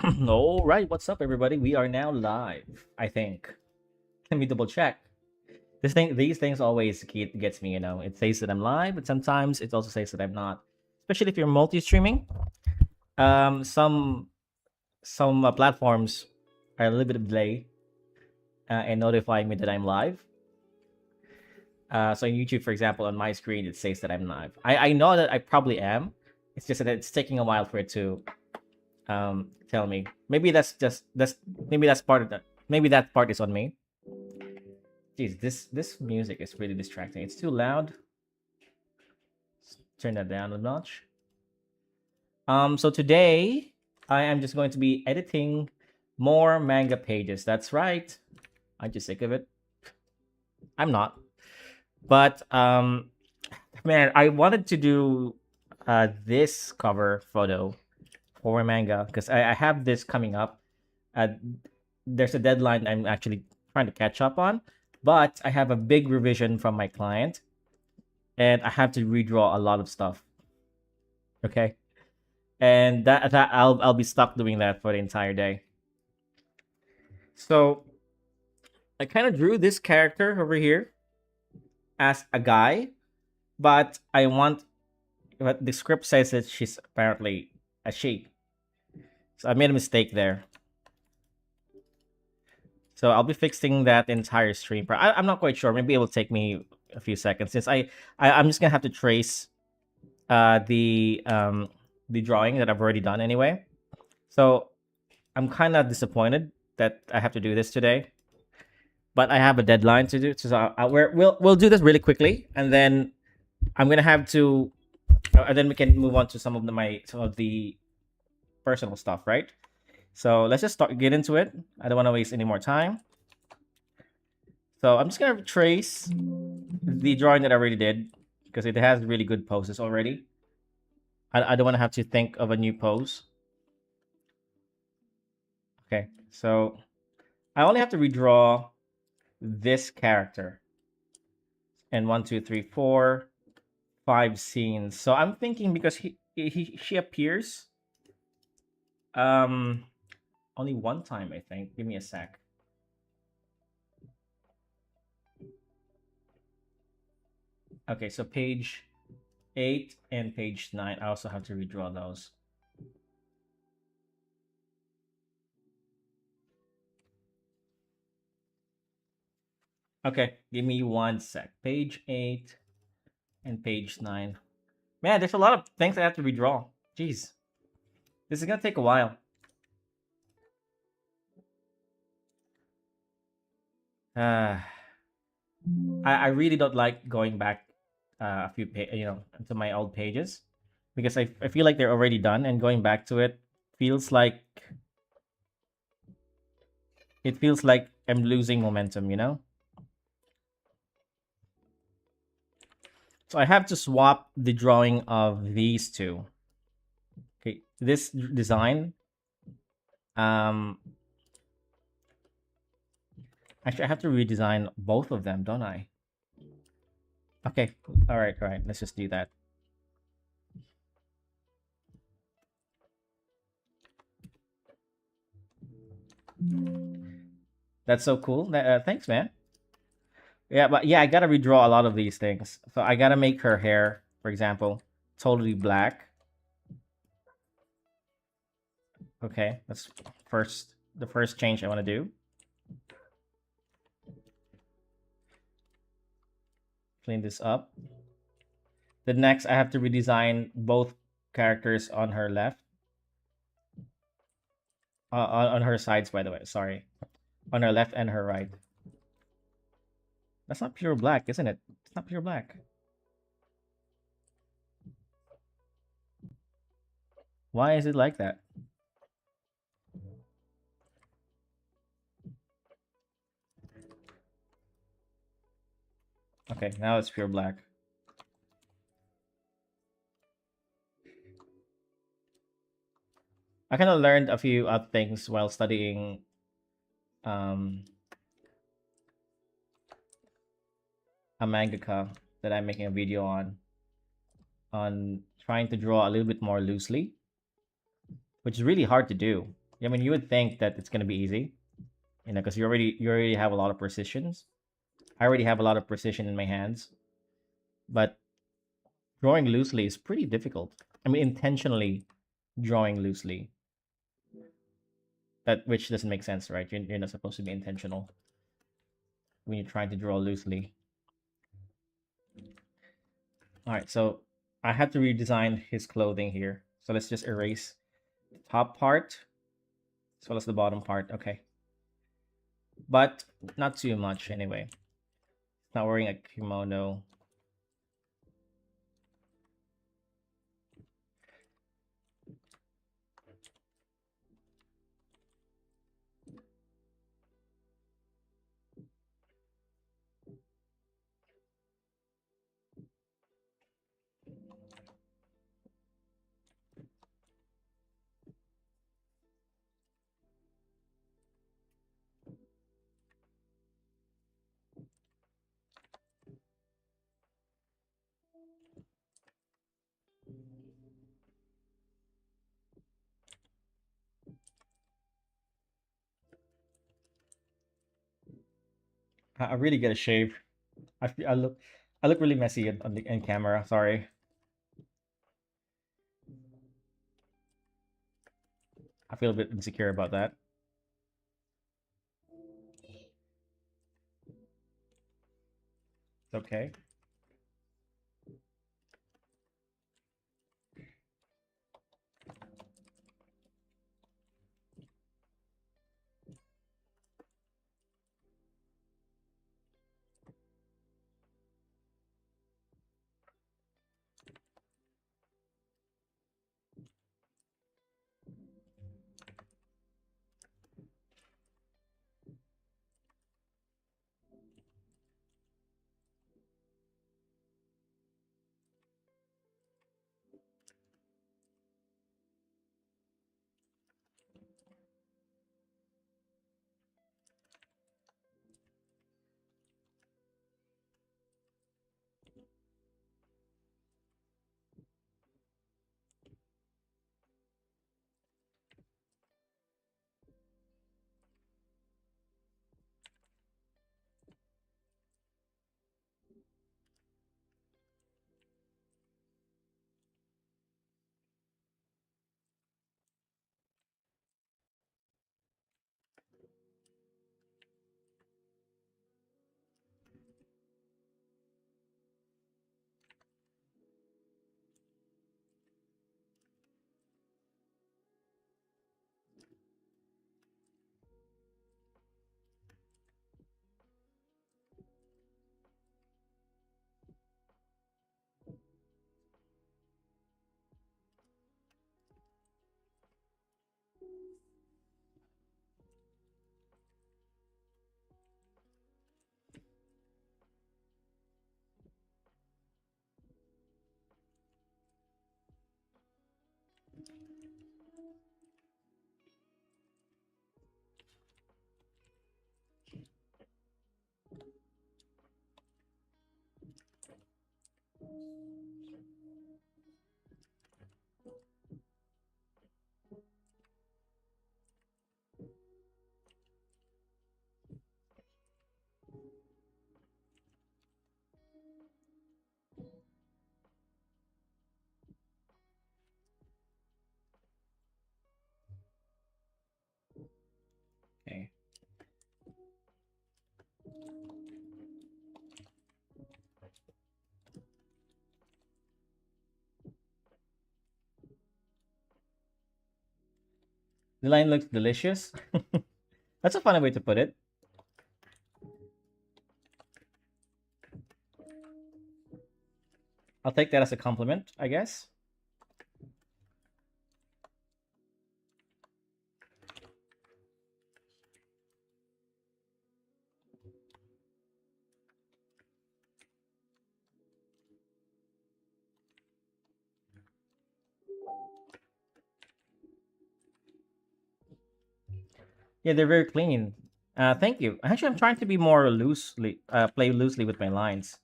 All right, what's up, everybody? We are now live. I think. Let me double check. These things always gets me. It says that I'm live, but sometimes it also says that I'm not. Especially if you're multi-streaming. Some platforms are a little bit of delay in notifying me that I'm live. So in YouTube, for example, on my screen it says that I'm live. I know that I probably am. It's just that it's taking a while for it to tell me. Maybe that's maybe that's part of that. Maybe that part is on me. Jeez, this music is really distracting. It's too loud. Turn that down a notch. So today I am just going to be editing more manga pages. That's right. I'm just sick of it. I'm not. But man, I wanted to do this cover photo for manga because I have this coming up. There's a deadline I'm actually trying to catch up on, but I have a big revision from my client, and I have to redraw a lot of stuff. Okay, and that I'll be stuck doing that for the entire day. So I kind of drew this character over here as a guy, but I want. But the script says that she's apparently a she. So I made a mistake there. So I'll be fixing that entire stream. I'm not quite sure. Maybe it will take me a few seconds since I'm just gonna have to trace uh, the um, the drawing that I've already done anyway. So I'm kind of disappointed that I have to do this today, but I have a deadline to do. So we'll do this really quickly, and then I'm gonna have to, and then we can move on to some of the personal stuff, right? So let's just get into it. I don't want to waste any more time. So I'm just gonna trace the drawing that I already did because it has really good poses already. I don't want to have to think of a new pose. Okay, so I only have to redraw this character and 1, 2, 3, 4, 5 scenes. So I'm thinking because she appears um only one time, I think. Give me a sec. Okay, so page 8 and page 9. I also have to redraw those. Okay, give me one sec. Page 8 and page 9. Man, there's a lot of things I have to redraw. Jeez. This is gonna take a while. Uh, I really don't like going back a few to my old pages because I feel like they're already done, and going back to it feels like I'm losing momentum, So I have to swap the drawing of these two. Okay, this design. Actually, I have to redesign both of them, don't I? Okay, all right. Let's just do that. That's so cool. Thanks, man. Yeah, but yeah, I gotta redraw a lot of these things. So I gotta make her hair, for example, totally black. Okay, that's the first change I want to do. Clean this up. The next, I have to redesign both characters on her left, on her sides. By the way, sorry, on her left and her right. That's not pure black, isn't it? It's not pure black. Why is it like that? Okay, now it's pure black. I kind of learned a few things while studying um, a mangaka that I'm making a video on trying to draw a little bit more loosely, which is really hard to do. I mean, you would think that it's gonna be easy, because you already have a lot of precisions. I already have a lot of precision in my hands, but drawing loosely is pretty difficult. I mean, intentionally drawing loosely, that which doesn't make sense, right? You're not supposed to be intentional when you're trying to draw loosely. All right, so I had to redesign his clothing here. So let's just erase the top part as well as the bottom part. Okay, but not too much anyway. Not wearing a kimono. I really get a shave. I look really messy in camera. Sorry, I feel a bit insecure about that. It's okay. Okay. The line looks delicious. That's a funny way to put it. I'll take that as a compliment, I guess. Yeah, they're very clean. Thank you. Actually, I'm trying to be more loosely, play loosely with my lines.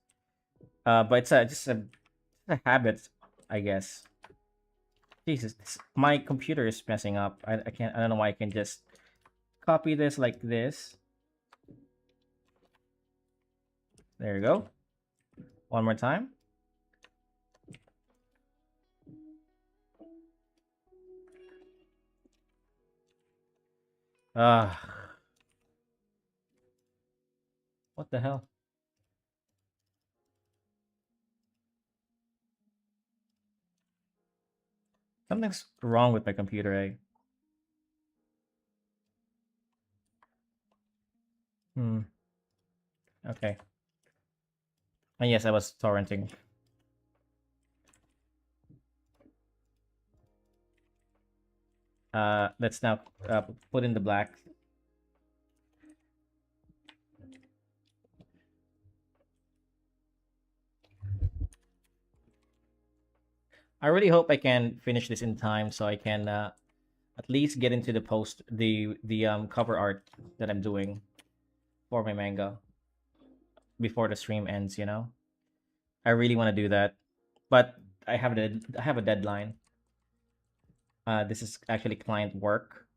But it's just a habit, I guess. Jesus, my computer is messing up. I can't. I don't know why I can just copy this like this. There you go. One more time. Ah, what the hell? Something's wrong with my computer, eh? Hmm. Okay. And yes, I was torrenting. Let's now put in the black. I really hope I can finish this in time so I can at least get into the cover art that I'm doing for my manga before the stream ends. I really want to do that, but I have a deadline. This is actually client work,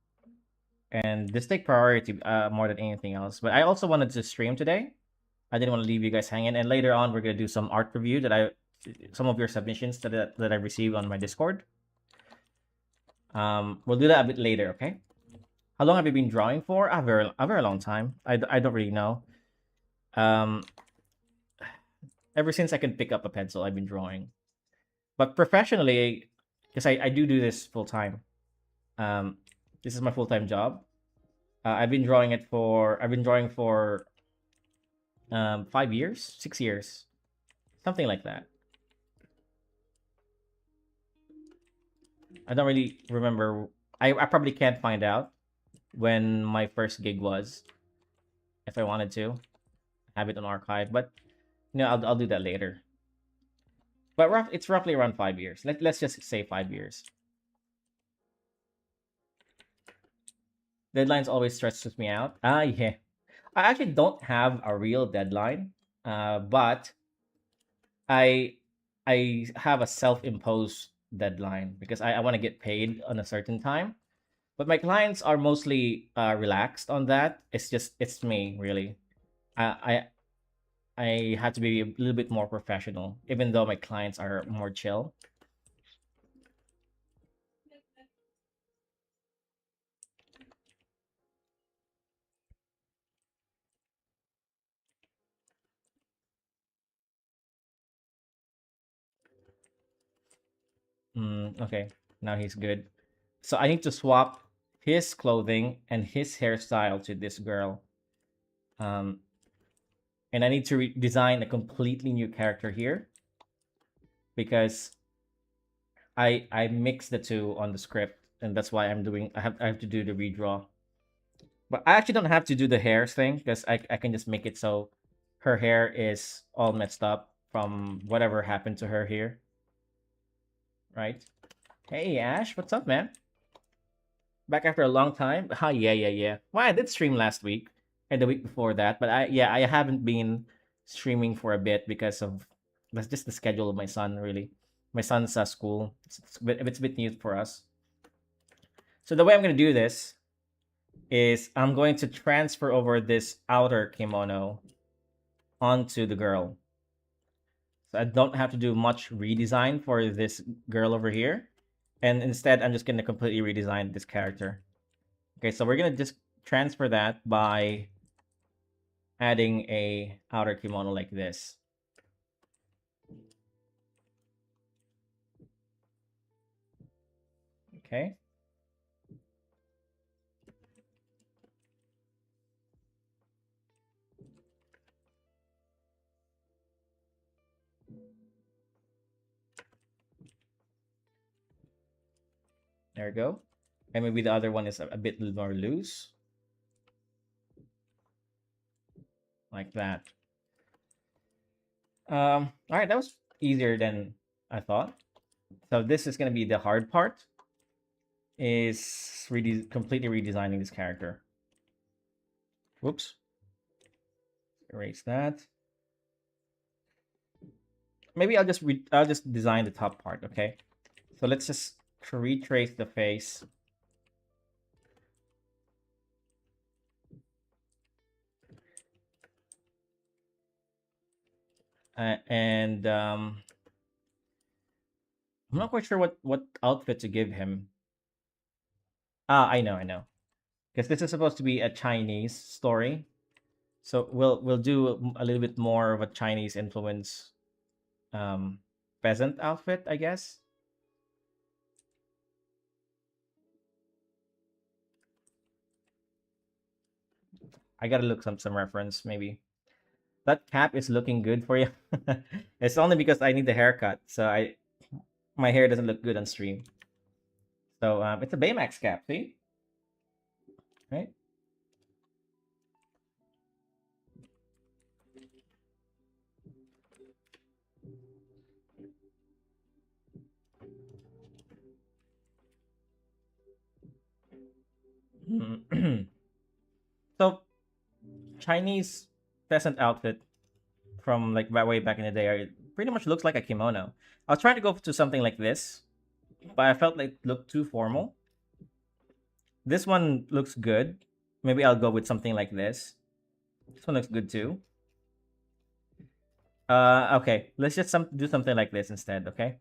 and this take priority more than anything else. But I also wanted to stream today. I didn't want to leave you guys hanging. And later on, we're gonna do some art review some of your submissions that I received on my Discord. We'll do that a bit later. Okay. How long have you been drawing for? A very long time. I don't really know. Um, ever since I can pick up a pencil, I've been drawing. But professionally, because I do this full time. Um, this is my full time job. I've been drawing for 5 years, 6 years, something like that. I don't really remember. I probably can't find out when my first gig was if I wanted to have it on archive, but I'll do that later. But it's roughly around 5 years. Let's just say 5 years. Deadlines always stresses me out. Yeah. I actually don't have a real deadline, but I I have a self-imposed deadline because I want to get paid on a certain time. But my clients are mostly relaxed on that. It's me really. I I had to be a little bit more professional, even though my clients are more chill. Okay, now he's good. So I need to swap his clothing and his hairstyle to this girl. Um, and I need to design a completely new character here because I mixed the two on the script, and that's why I have to do the redraw. But I actually don't have to do the hair thing because I can just make it so her hair is all messed up from whatever happened to her here, right? Hey Ash, what's up, man? Back after a long time. Yeah, yeah, yeah. Well, I did stream last week and the week before that, but I haven't been streaming for a bit because of that's just the schedule of my son. Really, my son's school. It's a bit new for us. So the way I'm gonna do this is I'm going to transfer over this outer kimono onto the girl. So I don't have to do much redesign for this girl over here. And instead, I'm just going to completely redesign this character. Okay, so we're going to just transfer that by adding a outer kimono like this. Okay. There we go. And maybe the other one is a bit more loose. Like that. All right, that was easier than I thought. So this is going to be the hard part, is completely redesigning this character. Whoops. Erase that. Maybe I'll just design the top part, okay? So let's just to retrace the face. And I'm not quite sure what outfit to give him. Ah, I know, because this is supposed to be a Chinese story, so we'll do a little bit more of a Chinese influence um peasant outfit, I guess. I gotta look some reference maybe. That cap is looking good for you. It's only because I need the haircut, so I my hair doesn't look good on stream. So it's a Baymax cap, see, right? So Chinese peasant outfit from like way back in the day it pretty much looks like a kimono. I was trying to go to something like this, but I felt like it looked too formal. This one looks good. Maybe I'll go with something like this. This one looks good too. Okay. Let's just do something like this instead. Okay.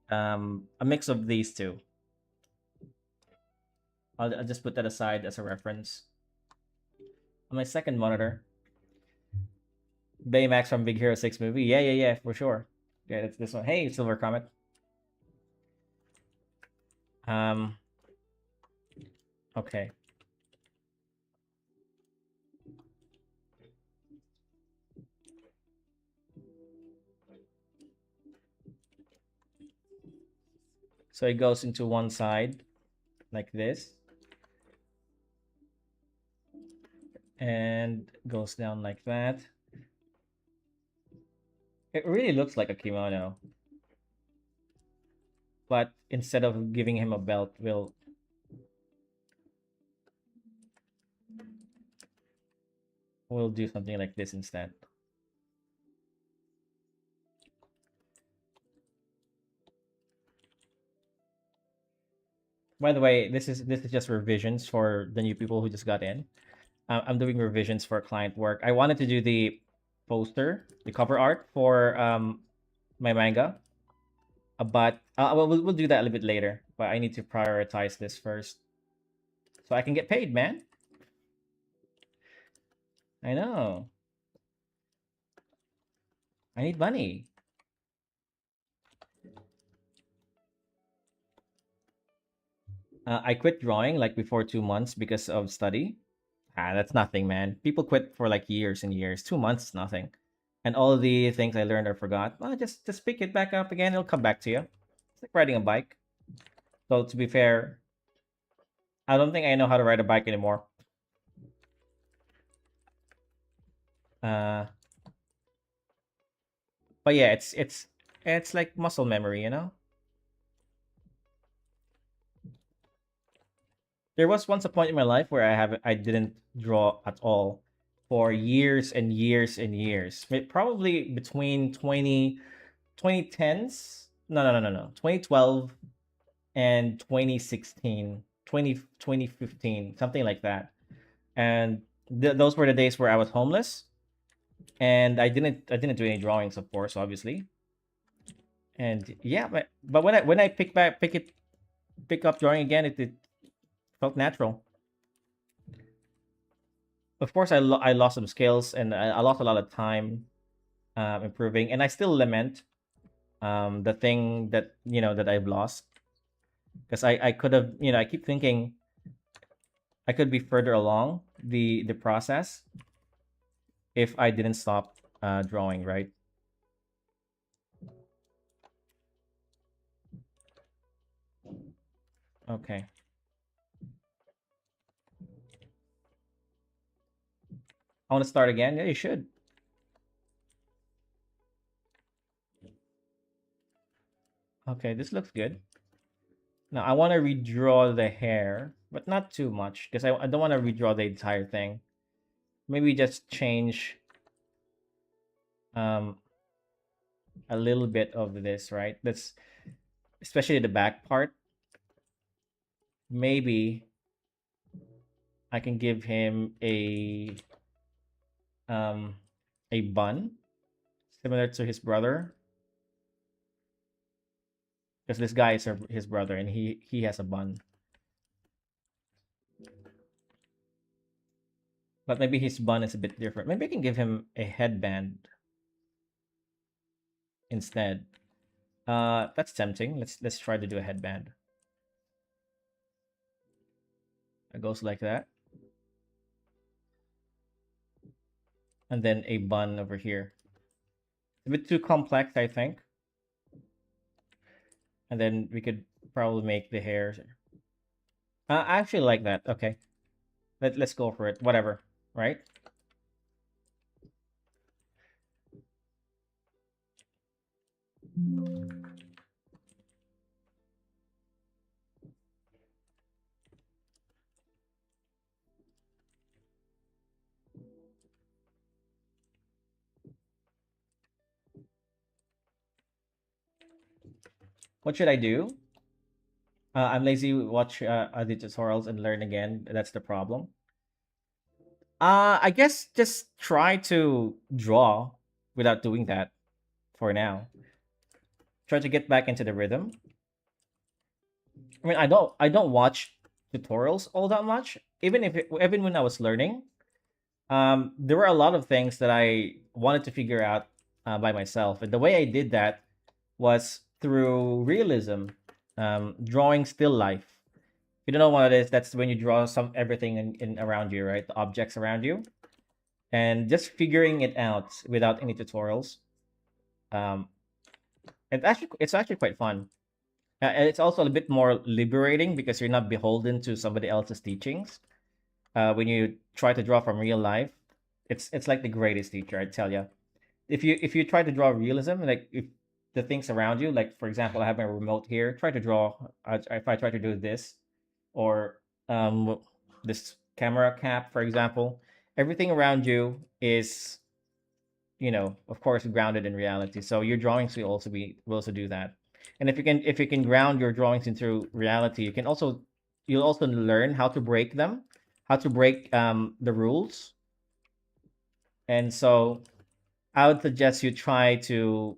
A mix of these two. I'll just put that aside as a reference. On my second monitor, Baymax from Big Hero 6 movie. Yeah, for sure. Yeah, that's this one. Hey, Silver Comet. Um, okay. So it goes into one side like this and goes down like that. It really looks like a kimono, but instead of giving him a belt, we'll do something like this instead. By the way, this is just revisions for the new people who just got in. I'm doing revisions for client work. I wanted to do the poster, the cover art for my manga, but we'll do that a little bit later. But I need to prioritize this first so I can get paid, man. I know. I need money. I quit drawing like before 2 months because of study. Ah, that's nothing, man. People quit for like years and years. 2 months is nothing. And all the things I learned or forgot, well, just pick it back up again. It'll come back to you. It's like riding a bike. So to be fair, I don't think I know how to ride a bike anymore. Uh, but yeah, it's like muscle memory, you know. There was once a point in my life where I didn't draw at all for years and years and years. Probably between 2010s. No. 2012 and 2016, 2015, something like that. And those were the days where I was homeless and I didn't do any drawings, of course, obviously. And yeah, but when I pick up drawing again, it felt natural. Of course, I lost some skills and I lost a lot of time improving, and I still lament the thing that that I've lost because I could have I keep thinking I could be further along the process if I didn't stop drawing, right? Okay. I want to start again. Yeah, you should. Okay, this looks good. Now I want to redraw the hair, but not too much because I don't want to redraw the entire thing. Maybe just change um a little bit of this, right? That's especially the back part. maybe I can give him um a bun similar to his brother, because this guy is his brother and he has a bun. But maybe his bun is a bit different. Maybe I can give him a headband instead. That's tempting. Let's try to do a headband. It goes like that, and then a bun over here. A bit too complex, I think. And then we could probably make the hair. I actually like that. Okay, let's go for it. Whatever, right? What should I do? I'm lazy. Watch other tutorials and learn again. That's the problem. I guess just try to draw without doing that for now. Try to get back into the rhythm. I mean, I don't watch tutorials all that much. Even when I was learning, there were a lot of things that I wanted to figure out by myself, and the way I did that was through realism, drawing still life. If you don't know what it is, that's when you draw some everything in around you, right? The objects around you, and just figuring it out without any tutorials. Um, it's actually quite fun. And it's also a bit more liberating because you're not beholden to somebody else's teachings. When you try to draw from real life, it's like the greatest teacher, I tell you. If you try to draw realism, like if the things around you, like for example, I have my remote here. Try to draw. If I try to do this, or um, this camera cap, for example, everything around you is, of course, grounded in reality. So your drawings will also do that. And if you can ground your drawings into reality, you'll also learn how to break them, how to break the rules. And so I would suggest you try to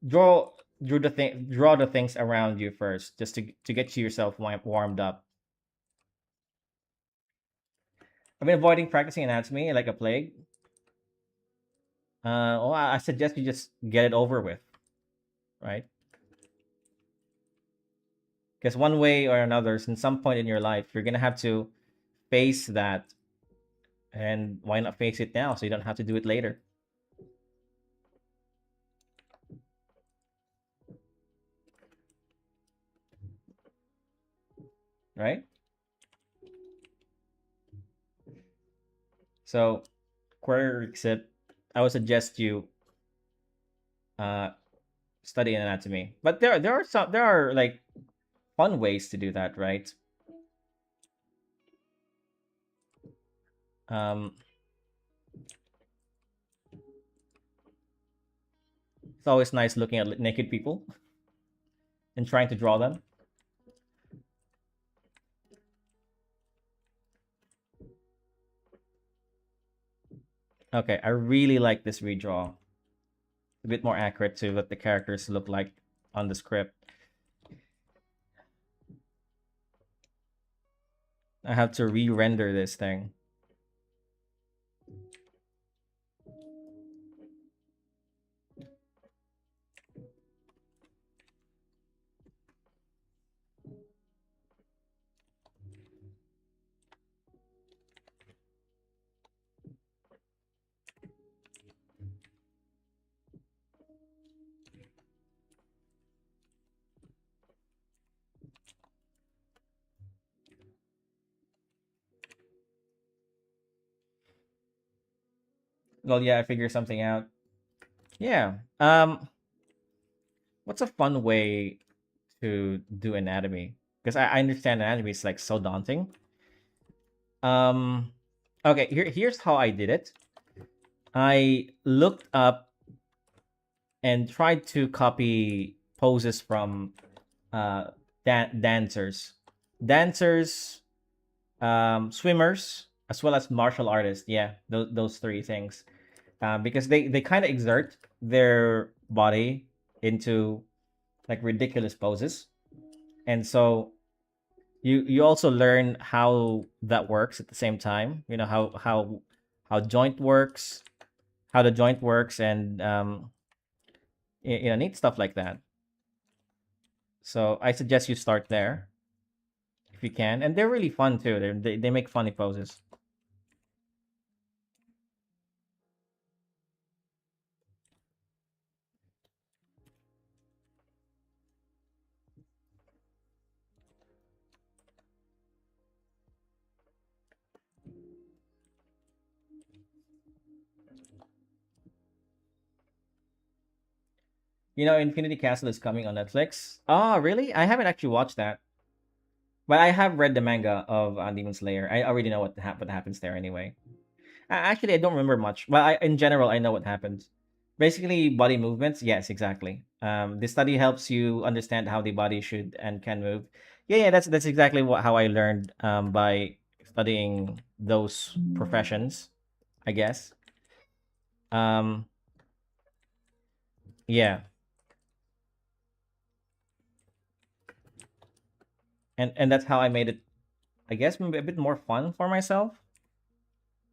draw draw the things around you first, just to get yourself warmed up. I've been avoiding practicing anatomy like a plague. Well, I suggest you just get it over with, right? Because one way or another, in some point in your life, you're gonna have to face that, and why not face it now so you don't have to do it later, right? So, Querixit, I would suggest you uh study anatomy. But there are like fun ways to do that, right? Um, it's always nice looking at naked people and trying to draw them. Okay, I really like this redraw. A bit more accurate to what the characters look like on the script. I have to re-render this thing. Well, yeah, I figured something out. Yeah. What's a fun way to do anatomy? Because I understand anatomy is like so daunting. Um, okay, here's how I did it. I looked up and tried to copy poses from dancers. dancers, swimmers, as well as martial artists. Yeah, those three things. Because they kind of exert their body into like ridiculous poses, and so you also learn how that works at the same time. You know how joint works, how the joint works, and neat stuff like that. So I suggest you start there if you can, and they're really fun too. They make funny poses. Infinity Castle is coming on Netflix. Oh, really? I haven't actually watched that, but I have read the manga of Demon Slayer. I already know what happens there anyway. Actually, I don't remember much. Well, in general, I know what happens. Basically, body movements. Yes, exactly. The study helps you understand how the body should and can move. Yeah, yeah. That's exactly how I learned by studying those professions, I guess. Um, yeah, and that's how I made it. I guess maybe a bit more fun for myself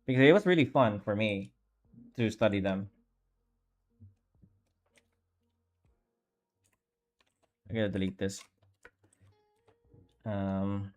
because it was really fun for me to study them. I gotta delete this. Um,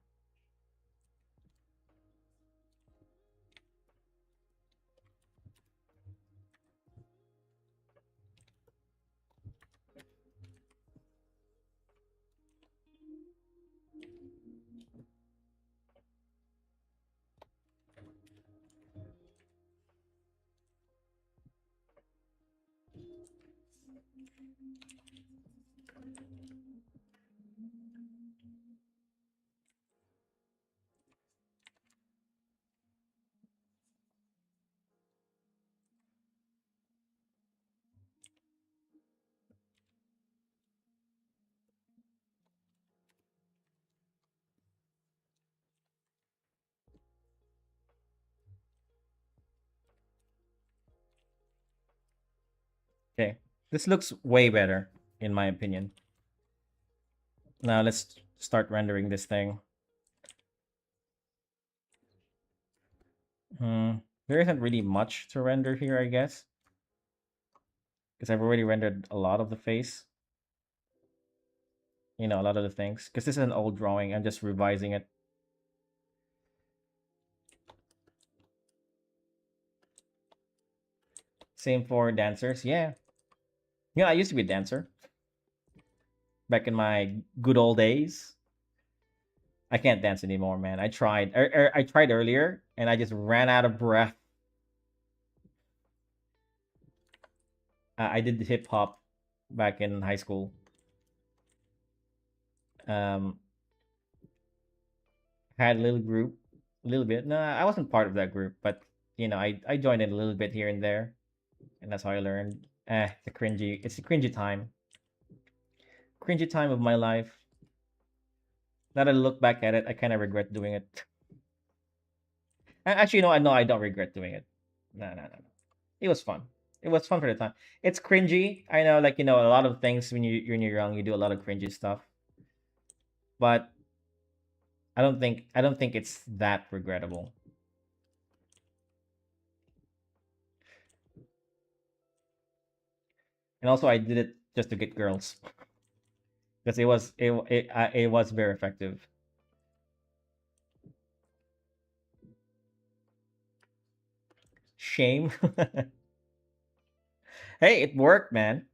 okay, this looks way better in my opinion. Now let's start rendering this thing. Hmm. There isn't really much to render here, I guess, because I've already rendered a lot of the face. A lot of the things. Because this is an old drawing, I'm just revising it. Same for dancers. Yeah, I used to be a dancer back in my good old days. I can't dance anymore, man. I tried. I tried earlier, and I just ran out of breath. I did hip hop back in high school. Um, had a little group, a little bit. No, I wasn't part of that group, but I joined in a little bit here and there, and that's how I learned. It's a cringy time, cringy time of my life. Now that I look back at it, I kind of regret doing it. Actually, no, I know I don't regret doing it. No, no, no, no. It was fun. It was fun for the time. It's cringy. I know, like a lot of things when you're young, you do a lot of cringy stuff. But I don't think it's that regrettable. And also, I did it just to get girls because it was very effective. Shame. Hey, it worked, man.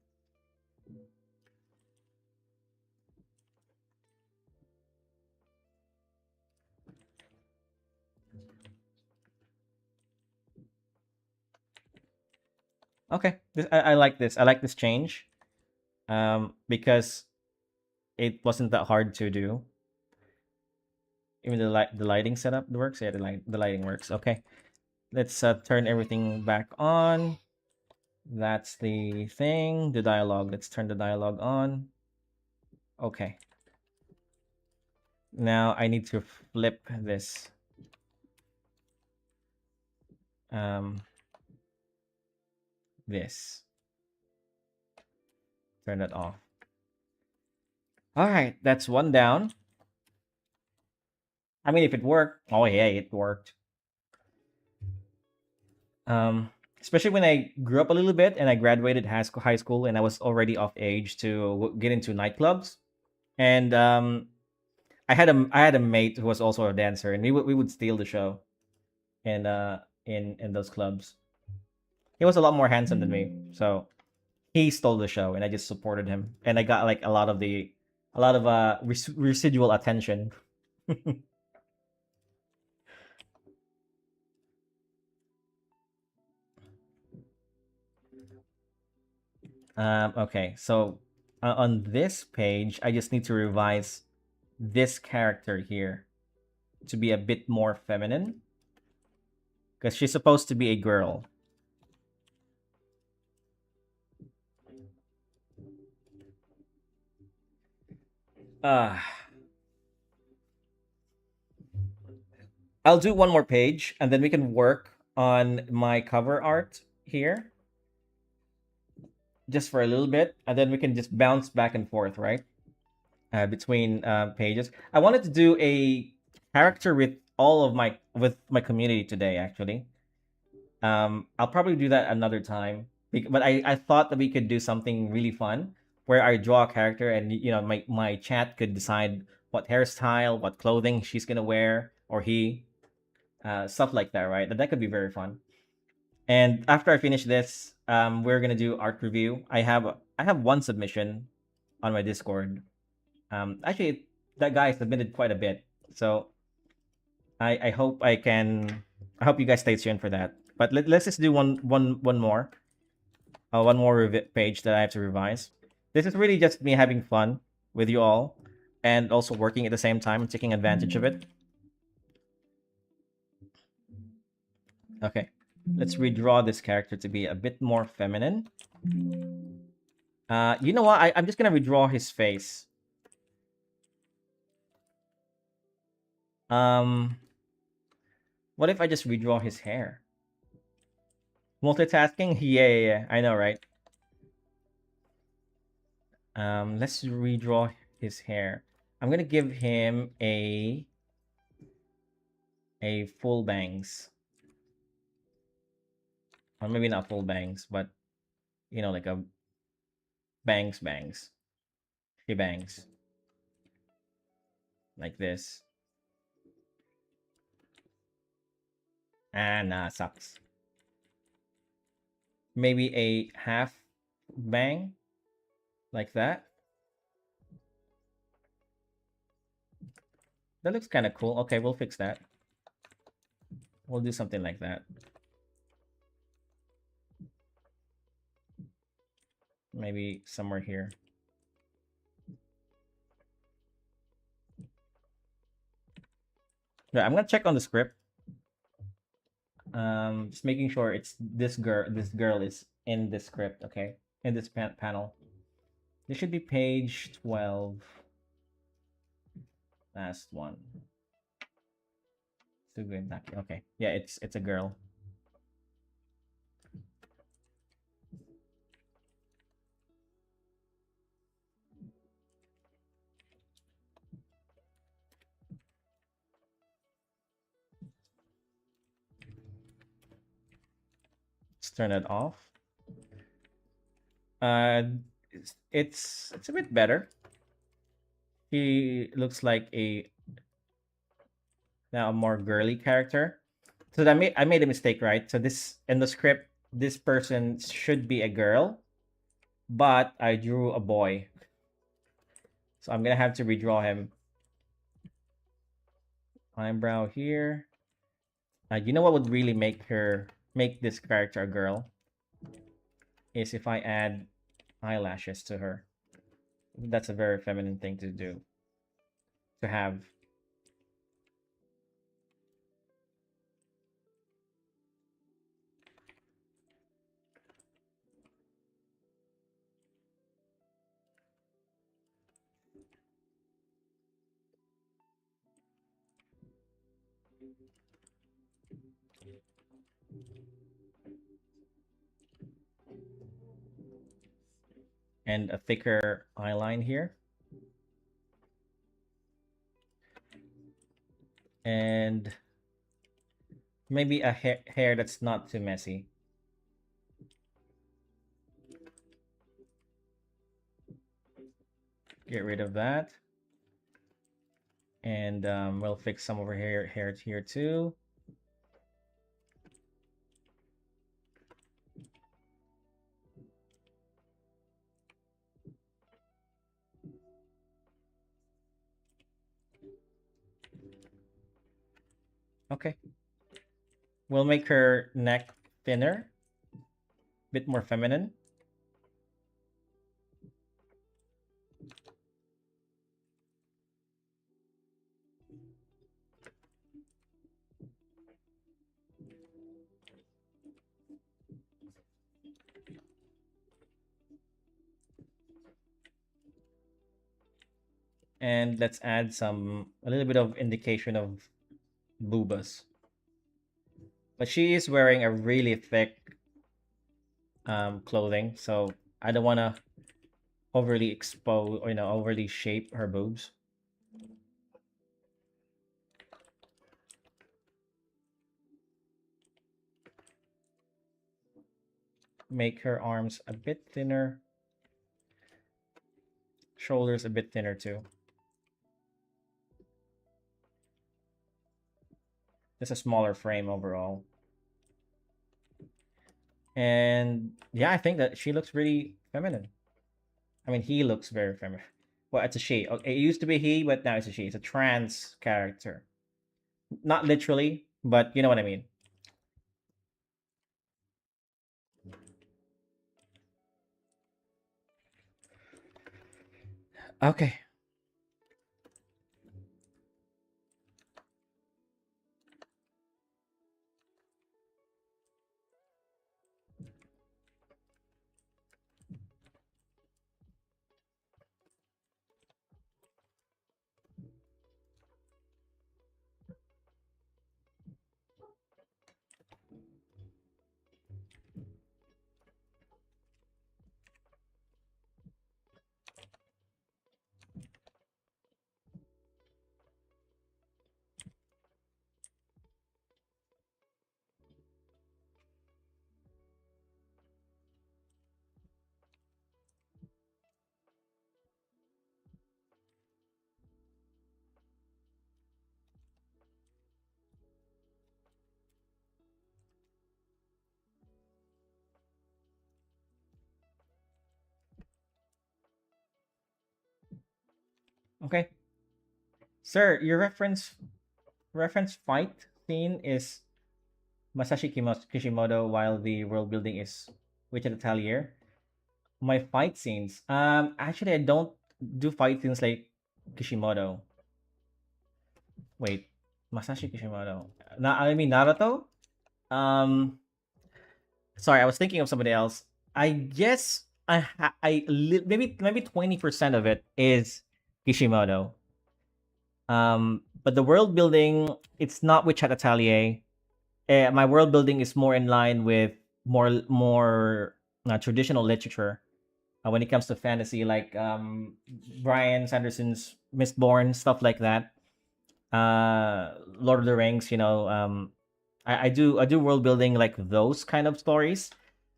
Okay, I like this. I like this change. Because it wasn't that hard to do. Even the lighting setup works. Yeah, the lighting works. Okay, let's turn everything back on. That's the thing. The dialogue. Let's turn the dialogue on. Okay. Now I need to flip this. Um, this. Turn that off. All right, that's one down. I mean, if it worked, oh yeah, it worked. Um, Especially when I grew up a little bit and I graduated high school and I was already of age to get into nightclubs. And I had a mate who was also a dancer, and we would steal the show in in those clubs. He was a lot more handsome than me, so he stole the show, and I just supported him, and I got like a lot of residual attention. Okay, so on this page, I just need to revise this character here to be a bit more feminine because she's supposed to be a girl. Uh, I'll do one more page and then we can work on my cover art here just for a little bit, and then we can just bounce back and forth, right? Between pages. I wanted to do a character with all of my community today, actually. I'll probably do that another time. But I thought that we could do something really fun where I draw a character and my chat could decide what hairstyle, what clothing she's gonna wear or he, stuff like that, right? That could be very fun. And after I finish this, we're gonna do art review. I have one submission on my Discord. Actually, that guy submitted quite a bit, so I hope I can. I hope you guys stay tuned for that. But let's just do one more, one more page that I have to revise. This is really just me having fun with you all, and also working at the same time, taking advantage of it. Okay, let's redraw this character to be a bit more feminine. You know what? I'm just gonna redraw his face. Um, what if I just redraw his hair? Multitasking? Yeah, yeah, yeah. I know, right? Let's redraw his hair. I'm gonna give him a full bangs, or maybe not full bangs, but like a bangs. He bangs like this. Ah, nah, sucks. Maybe a half bang like that. That looks kind of cool. Okay, we'll fix that. We'll do something like that. Maybe somewhere here. Yeah, I'm gonna check on the script. Just making sure it's this girl. This girl is in this script. Okay, in this panel. This should be page 12. Last one. Sugentaki. Okay. Yeah, it's a girl. Let's turn it off. Uh, it's a bit better. He looks like a now a more girly character. So that I made a mistake, right? So this in the script, this person should be a girl, but I drew a boy. So I'm gonna have to redraw him. Eyebrow here. You know what would really make this character a girl is if I add eyelashes to her. That's a very feminine thing to do, to have. and a thicker eyeline here, and maybe a hair that's not too messy. Get rid of that, and we'll fix some over hair here too. Okay, we'll make her neck thinner, bit more feminine. And let's add a little bit of indication of boobas. But she is wearing a really thick clothing, so I don't want to overly expose or overly shape her boobs. Make her arms a bit thinner, shoulders a bit thinner too. Just a smaller frame overall. And yeah, I think that she looks really feminine. I mean, he looks very feminine. Well, it's a she. Okay, it used to be he, but now it's a she. It's a trans character. Not literally, but you know what I mean. Okay. Okay. Sir, your reference fight scene is Masashi Kishimoto, while the world building is Witch Atelier. My fight scenes. Actually, I don't do fight scenes like Kishimoto. Wait, Masashi Kishimoto. I mean Naruto. Um, sorry, I was thinking of somebody else. I guess maybe 20% of it is Kishimoto. But the world building, it's not with Chat Atelier. My world building is more in line with more traditional literature when it comes to fantasy, like Brian Sanderson's Mistborn, stuff like that. Lord of the Rings, I do world building like those kind of stories.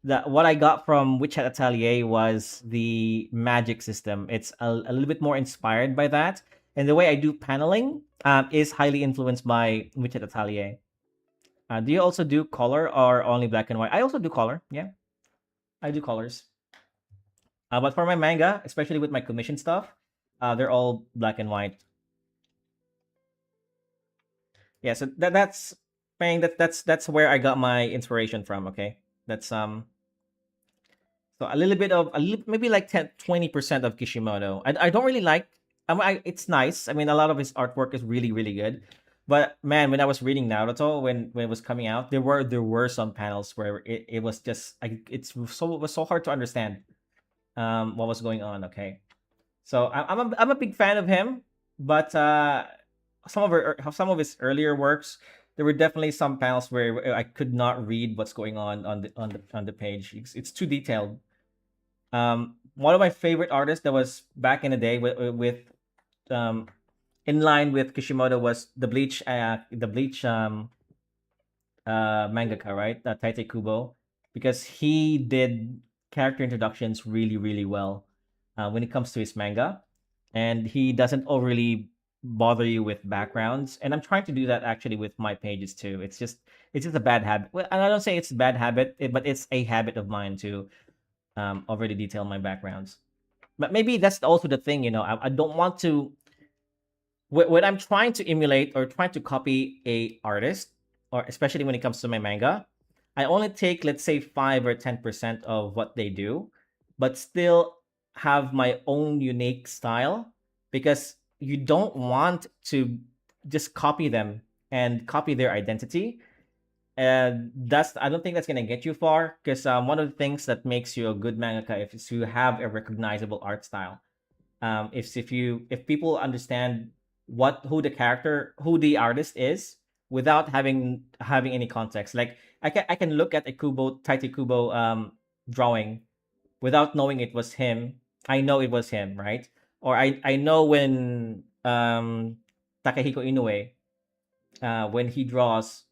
That what I got from Witch Hat Atelier was the magic system. It's a little bit more inspired by that, and the way I do paneling is highly influenced by Witch Hat Atelier. Do you also do color or only black and white? I also do color. Yeah, I do colors. But for my manga, especially with my commission stuff, they're all black and white. Yeah, so that's paying that's where I got my inspiration from. Okay, that's so a little, maybe like 10-20% of Kishimoto. I don't really like. It's nice. I mean, a lot of his artwork is really really good. But man, when I was reading Naruto when it was coming out, there were some panels where it was just it was so hard to understand what was going on. Okay, so I'm a big fan of him, but some of his earlier works, there were definitely some panels where I could not read what's going on the page. It's too detailed. One of my favorite artists that was back in the day with um in line with Kishimoto was the Bleach mangaka, right? Taite Kubo, because he did character introductions really, really well when it comes to his manga, and he doesn't overly bother you with backgrounds. And I'm trying to do that actually with my pages too. It's just a bad habit. Well, I don't say it's a bad habit, but it's a habit of mine to already detail my backgrounds. But maybe that's also the thing, I don't want to when I'm trying to emulate or trying to copy a artist, or especially when it comes to my manga, I only take, let's say, 5 or 10% of what they do, but still have my own unique style, because you don't want to just copy them and copy their identity. And that's I don't think that's gonna get you far, because one of the things that makes you a good mangaka is you have a recognizable art style. If people understand who the artist is without having any context, like I can look at a Taiti Kubo drawing without knowing it was him. I know it was him, right? Or I know when Takahiko Inoue, when he draws,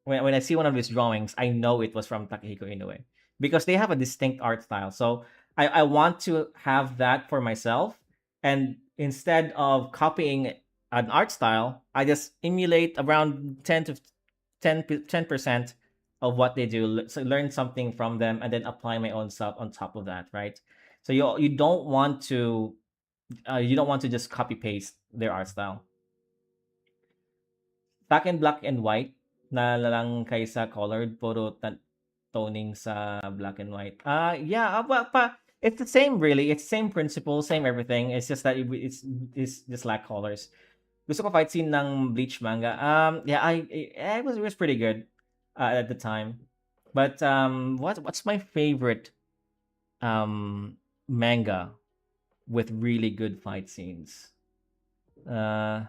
when I see one of his drawings, I know it was from Takahiko Inoue, because they have a distinct art style. So I want to have that for myself. And instead of copying an art style, I just emulate around 10% of what they do. So learn something from them and then apply my own stuff on top of that, right? So you don't want to just copy paste their art style. Back in black and white na lang kaysa colored, puro toning sa black and white. Yeah, it's the same really. It's same principle, same everything. It's just that it's just lack colors. Gusto ko fight scene ng Bleach manga. Yeah, it was pretty good at the time. But what's my favorite manga with really good fight scenes? Uh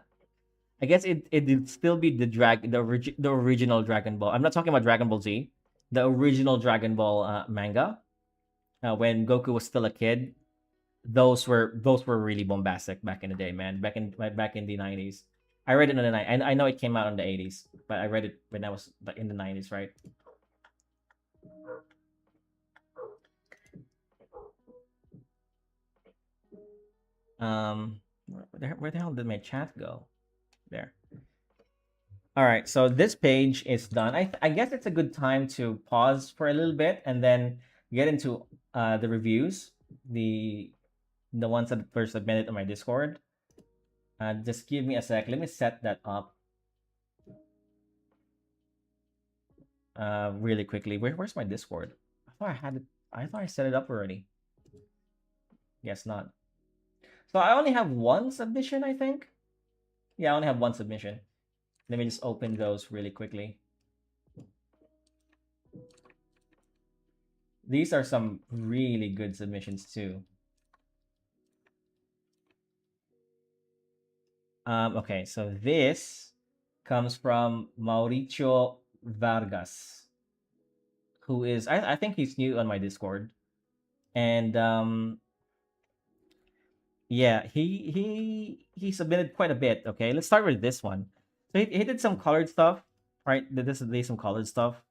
I guess it'd still be the original Dragon Ball. I'm not talking about Dragon Ball Z, the original Dragon Ball manga. When Goku was still a kid, those were really bombastic back in the day, man. Back in the 90s. I read it in the night. I know it came out in the 80s, but I read it when I was in the 90s, right? Where the hell did my chat go? There. All right, so this page is done. I guess it's a good time to pause for a little bit and then get into the reviews, the ones that were submitted on my Discord. Just give me a sec. Let me set that up really quickly. Where's my Discord? I thought I had it. I thought I set it up already. Guess not. So I only have one submission, I think. Yeah, I only have one submission. Let me just open those really quickly. These are some really good submissions too. Okay, so this comes from Mauricio Vargas, who is I think he's new on my Discord, and yeah, he submitted quite a bit. Okay, let's start with this one. So he did some colored stuff, right? This is some colored stuff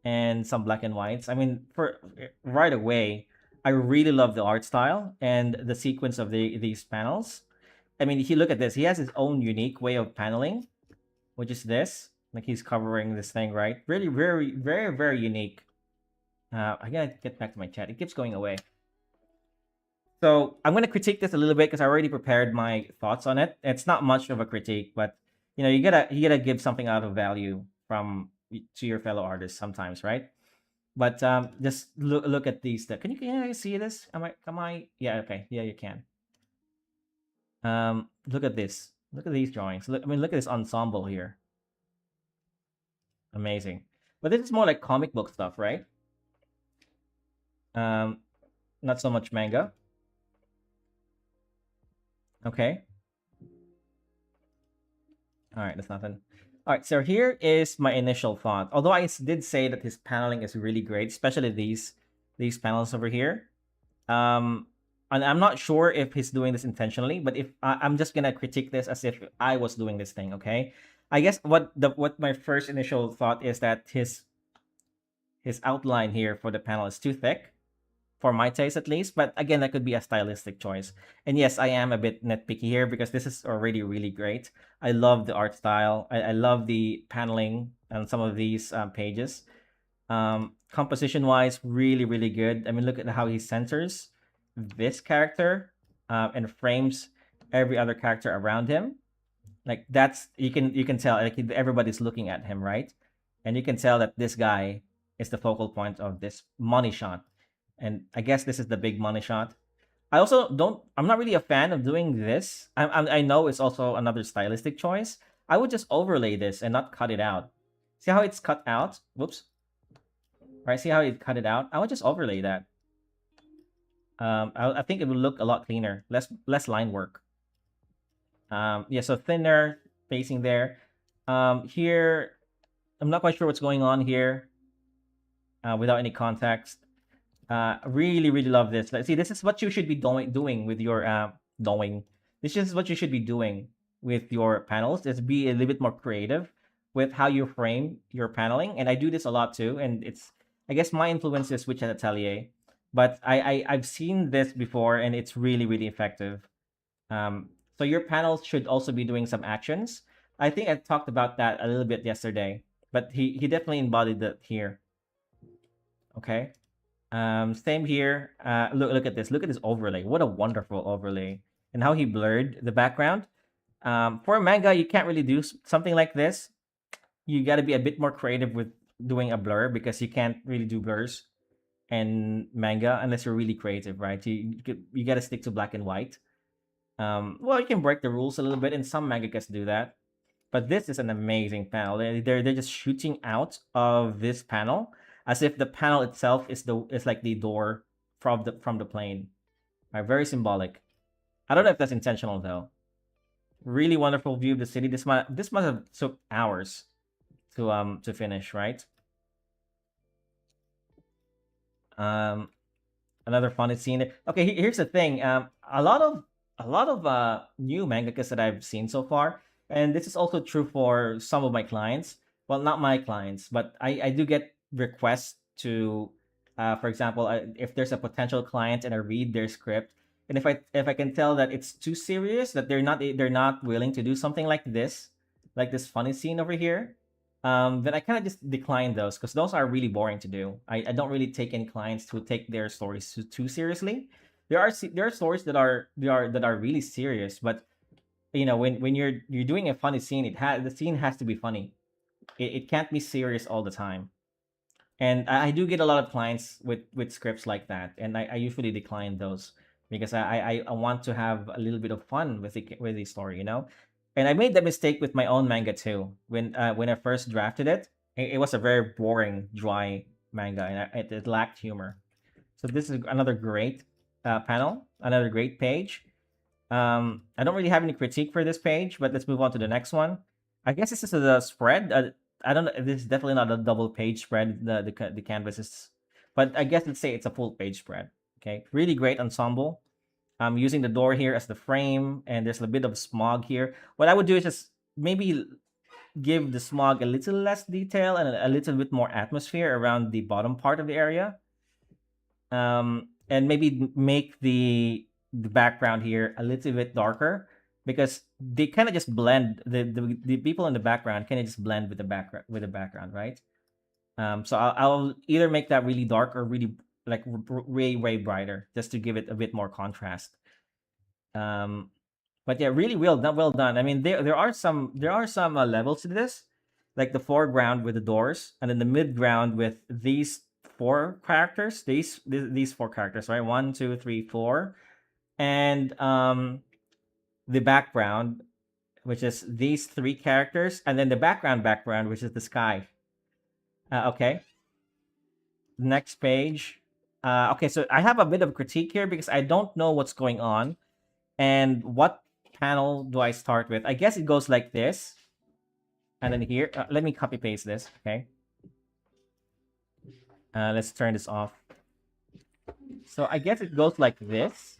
and some black and whites. I mean, for right away, I really love the art style and the sequence of these panels. I mean, if you look at this, he has his own unique way of paneling, which is this. Like he's covering this thing, right? Really, very, very, very unique. I gotta get back to my chat. It keeps going away. So I'm gonna critique this a little bit because I already prepared my thoughts on it. It's not much of a critique, but you gotta give something out of value to your fellow artists sometimes, right? But just look at these. Can you see this? Am I? Yeah. Okay. Yeah, you can. Look at this. Look at these drawings. Look at this ensemble here. Amazing. But this is more like comic book stuff, right? Um, not so much manga. Okay. All right, that's nothing. All right, so here is my initial thought. Although did say that his paneling is really great, especially these panels over here. Um, and I'm not sure if he's doing this intentionally, but if I'm just gonna critique this as if I was doing this thing, okay? I guess what my first initial thought is that his outline here for the panel is too thick for my taste at least. But again, that could be a stylistic choice. And yes, I am a bit nitpicky here because this is already really great. I love the art style. I love the paneling on some of these pages. Composition wise, really, really good. I mean, look at how he centers this character and frames every other character around him. Like that's you can tell like everybody's looking at him, right? And you can tell that this guy is the focal point of this money shot. And I guess this is the big money shot. I also don't. I'm not really a fan of doing this. I know it's also another stylistic choice. I would just overlay this and not cut it out. See how it's cut out? Whoops. Right. See how it cut it out? I would just overlay that. I think it would look a lot cleaner. Less line work. Yeah. So thinner facing there. Here, I'm not quite sure what's going on here. Without any context. Really, really love this. Like, see, this is what you should be doing with your doing. This is what you should be doing with your panels. Is be a little bit more creative with how you frame your paneling. And I do this a lot too. And it's I guess my influence is Witch at Atelier, but I've seen this before, and it's really, really effective. So your panels should also be doing some actions. I think I talked about that a little bit yesterday, but he definitely embodied that here. Okay. Same here. Look at this. Look at this overlay. What a wonderful overlay, and how he blurred the background. For a manga, you can't really do something like this. You got to be a bit more creative with doing a blur because you can't really do blurs and manga unless you're really creative, right? You got to stick to black and white. Well, you can break the rules a little bit, and some mangakas do that. But this is an amazing panel. They're just shooting out of this panel as if the panel itself is like the door from the plane. Right, very symbolic. I don't know if that's intentional though. Really wonderful view of the city. This must have took hours to finish, right? Um, Another funny scene. Okay, here's the thing. A lot of new mangakas that I've seen so far, and this is also true for some of my clients. Well, not my clients, but I do get requests to, for example, if there's a potential client and I read their script, and if I can tell that it's too serious, that they're not willing to do something like this funny scene over here, then I kind of just decline those because those are really boring to do. I don't really take any clients who take their stories too seriously. There are stories that are really serious, but when you're doing a funny scene, the scene has to be funny. It can't be serious all the time. And I do get a lot of clients with scripts like that, and I usually decline those because I want to have a little bit of fun with the story. And I made that mistake with my own manga too. When I first drafted it, it was a very boring, dry manga, and it lacked humor. So this is another great panel, another great page. I don't really have any critique for this page, but let's move on to the next one. I guess this is a spread. I don't know. This is definitely not a double page spread. The canvas is, but I guess let's say it's a full page spread. Okay, really great ensemble. I'm using the door here as the frame, and there's a bit of smog here. What I would do is just maybe give the smog a little less detail and a little bit more atmosphere around the bottom part of the area. And maybe make the background here a little bit darker because they kind of just blend the people in the background kind of just blend with the background, right? So I'll either make that really dark or really like way way brighter just to give it a bit more contrast. um but yeah, really well done. I mean, there are some levels to this, like the foreground with the doors, and then the mid ground with these four characters, these four characters, right? One, two, three, four. And the background, which is these three characters, and then the background, which is the sky. Okay, next page. Okay, so I have a bit of critique here because I don't know what's going on and what panel do I start with. I guess it goes like this. And then here, let me copy paste this. Okay. Let's turn this off. So I guess it goes like this.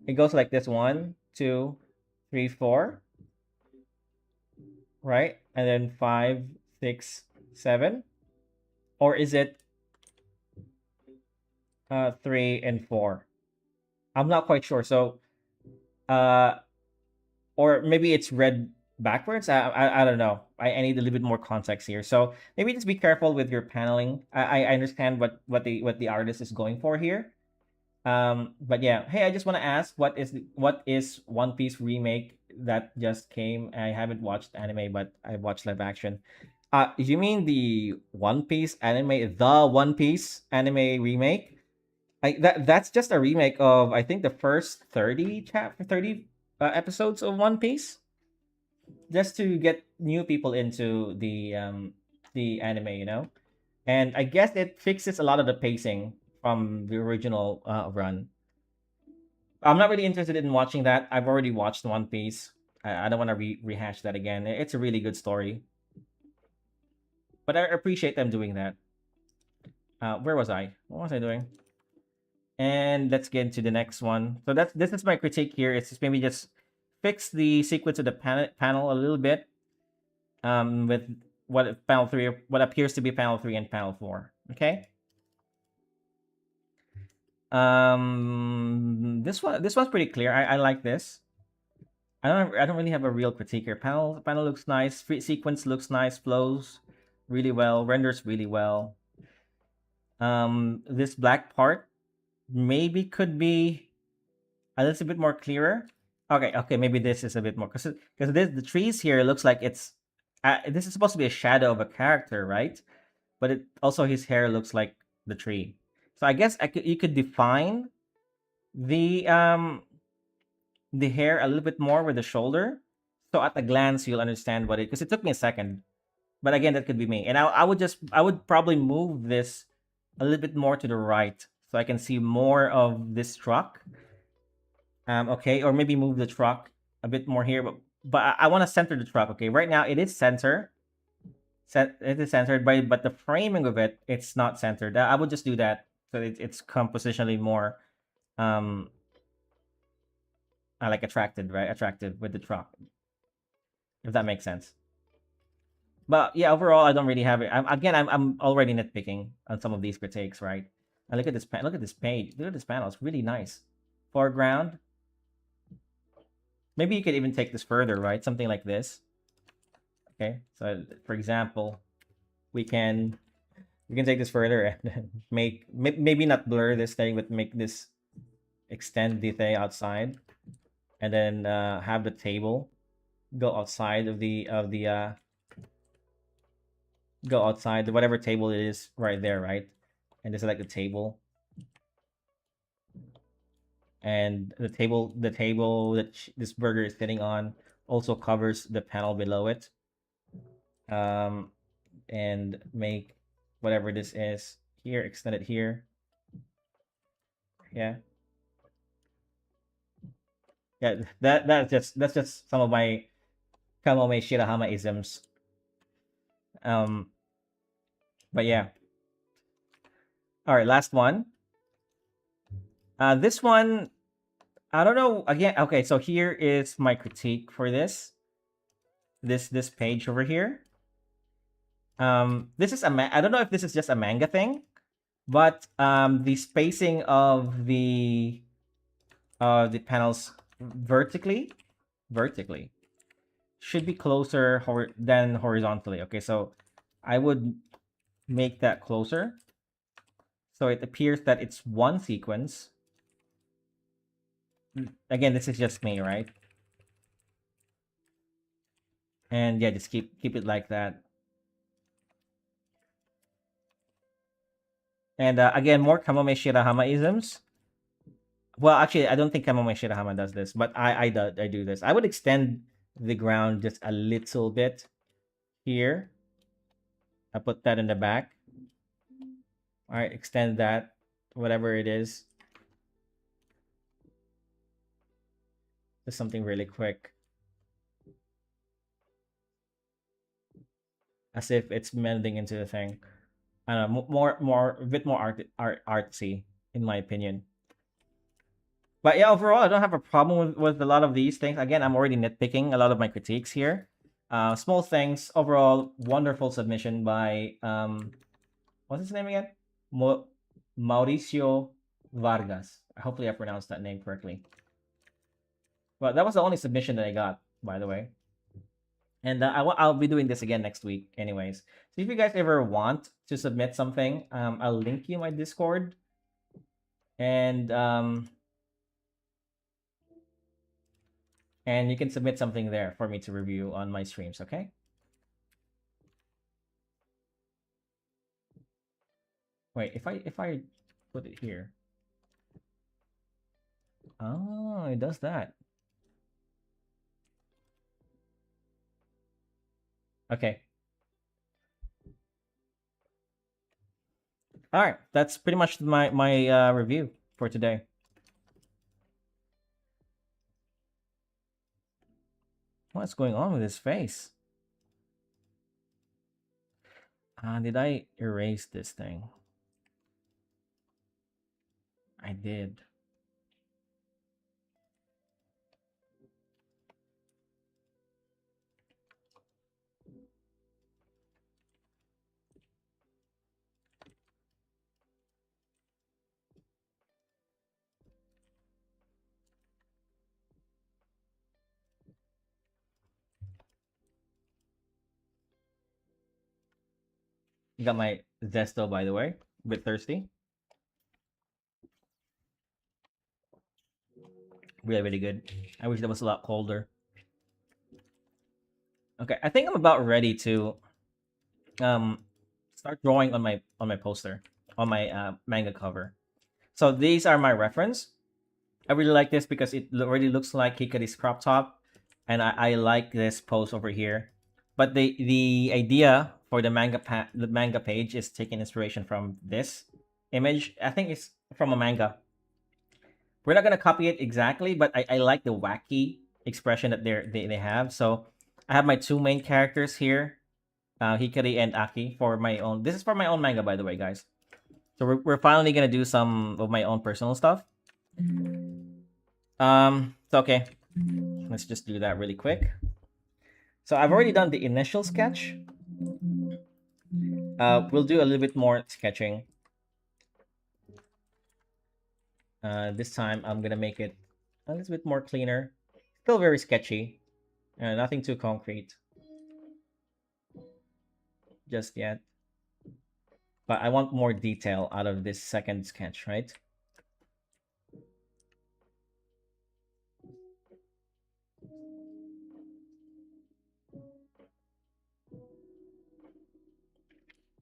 It goes like this: 1, 2, 3, 4, right? And then 5, 6, 7. Or is it 3 and 4? I'm not quite sure. So, uh, or maybe it's read backwards. I don't know. I need a little bit more context here. So maybe just be careful with your paneling. I understand what the artist is going for here. But yeah, hey, I just want to ask, what is One Piece remake that just came? I haven't watched anime, but I watched live action. You mean the One Piece anime, the One Piece anime remake? That's just a remake of, I think, the first 30 episodes of One Piece, just to get new people into the anime, And I guess it fixes a lot of the pacing from the original run. I'm not really interested in watching that. I've already watched One Piece. I don't want to rehash that again. It's a really good story, but I appreciate them doing that. Where was I? What was I doing? And let's get into the next one. So this is my critique here. It's just maybe just fix the sequence of the panel a little bit. With what appears to be panel 3 and panel 4. Okay. This one's pretty clear. I like this. I don't really have a real critique here. Panel looks nice. Free sequence looks nice. Flows really well. Renders really well. This black part maybe could be a little bit more clearer. Okay, maybe this is a bit more, because the trees here looks like it's this is supposed to be a shadow of a character, right? But it also, his hair looks like the tree. So I guess you could define the hair a little bit more with the shoulder. So at a glance you'll understand what it, because it took me a second. But again, that could be me. And I would probably move this a little bit more to the right so I can see more of this truck. Okay, or maybe move the truck a bit more here, but I want to center the truck. Okay, right now it is it is centered, but the framing of it's not centered. I would just do that so it's compositionally more um like attractive with the truck, if that makes sense. But yeah, overall, I don't really have it. I'm already nitpicking on some of these critiques, right? And look at this look at this page. Look at this panel. It's really nice. Foreground. Maybe you could even take this further, right? Something like this. Okay. So for example, we can take this further and maybe not blur this thing, but make this extend the thing outside, and then have the table go outside of the go outside whatever table it is right there, right? And this is like the table, and the table that this burger is sitting on also covers the panel below it. And make whatever this is here, extend it here. Yeah, yeah. That's just some of my Kamome Shirahama isms. Um, but yeah. All right, last one. This one, I don't know. Again, okay. So here is my critique for this page over here. This is I don't know if this is just a manga thing, but the spacing of the panels vertically should be closer than horizontally. Okay, so I would make that closer so it appears that it's one sequence. Again, this is just me, right? And yeah, just keep it like that. And again, more Kamome Shirahama isms. Well, actually, I don't think Kamome Shirahama does this, but I do this. I would extend the ground just a little bit here. I put that in the back. All right, extend that, whatever it is. Just something really quick, as if it's melding into the thing. I don't know, a bit more artsy, in my opinion. But yeah, overall, I don't have a problem with a lot of these things. Again, I'm already nitpicking a lot of my critiques here. Small things. Overall, wonderful submission by what's his name again? Mo- Mauricio Vargas. Hopefully, I pronounced that name correctly. But that was the only submission that I got, by the way. And I'll be doing this again next week, anyways. So if you guys ever want to submit something, I'll link you my Discord, and and you can submit something there for me to review on my streams. Okay. Wait, if I put it here. Oh, it does that. Okay. All right. That's pretty much my review for today. What's going on with his face? Did I erase this thing? I did. You got my Zesto, by the way. A bit thirsty. Really, really good. I wish that was a lot colder. Okay, I think I'm about ready to um start drawing on my poster, on my manga cover. So these are my reference. I really like this because it already looks like Hikari's crop top, and I like this pose over here. But the idea for the manga page is taking inspiration from this image. I think it's from a manga. We're not gonna copy it exactly, but I like the wacky expression that they have. So I have my two main characters here, Hikari and Aki, for my own. This is for my own manga, by the way, guys. So we're finally gonna do some of my own personal stuff. So okay, let's just do that really quick. So I've already done the initial sketch. We'll do a little bit more sketching. This time I'm gonna make it a little bit more cleaner. Still very sketchy. Nothing too concrete just yet. But I want more detail out of this second sketch, right?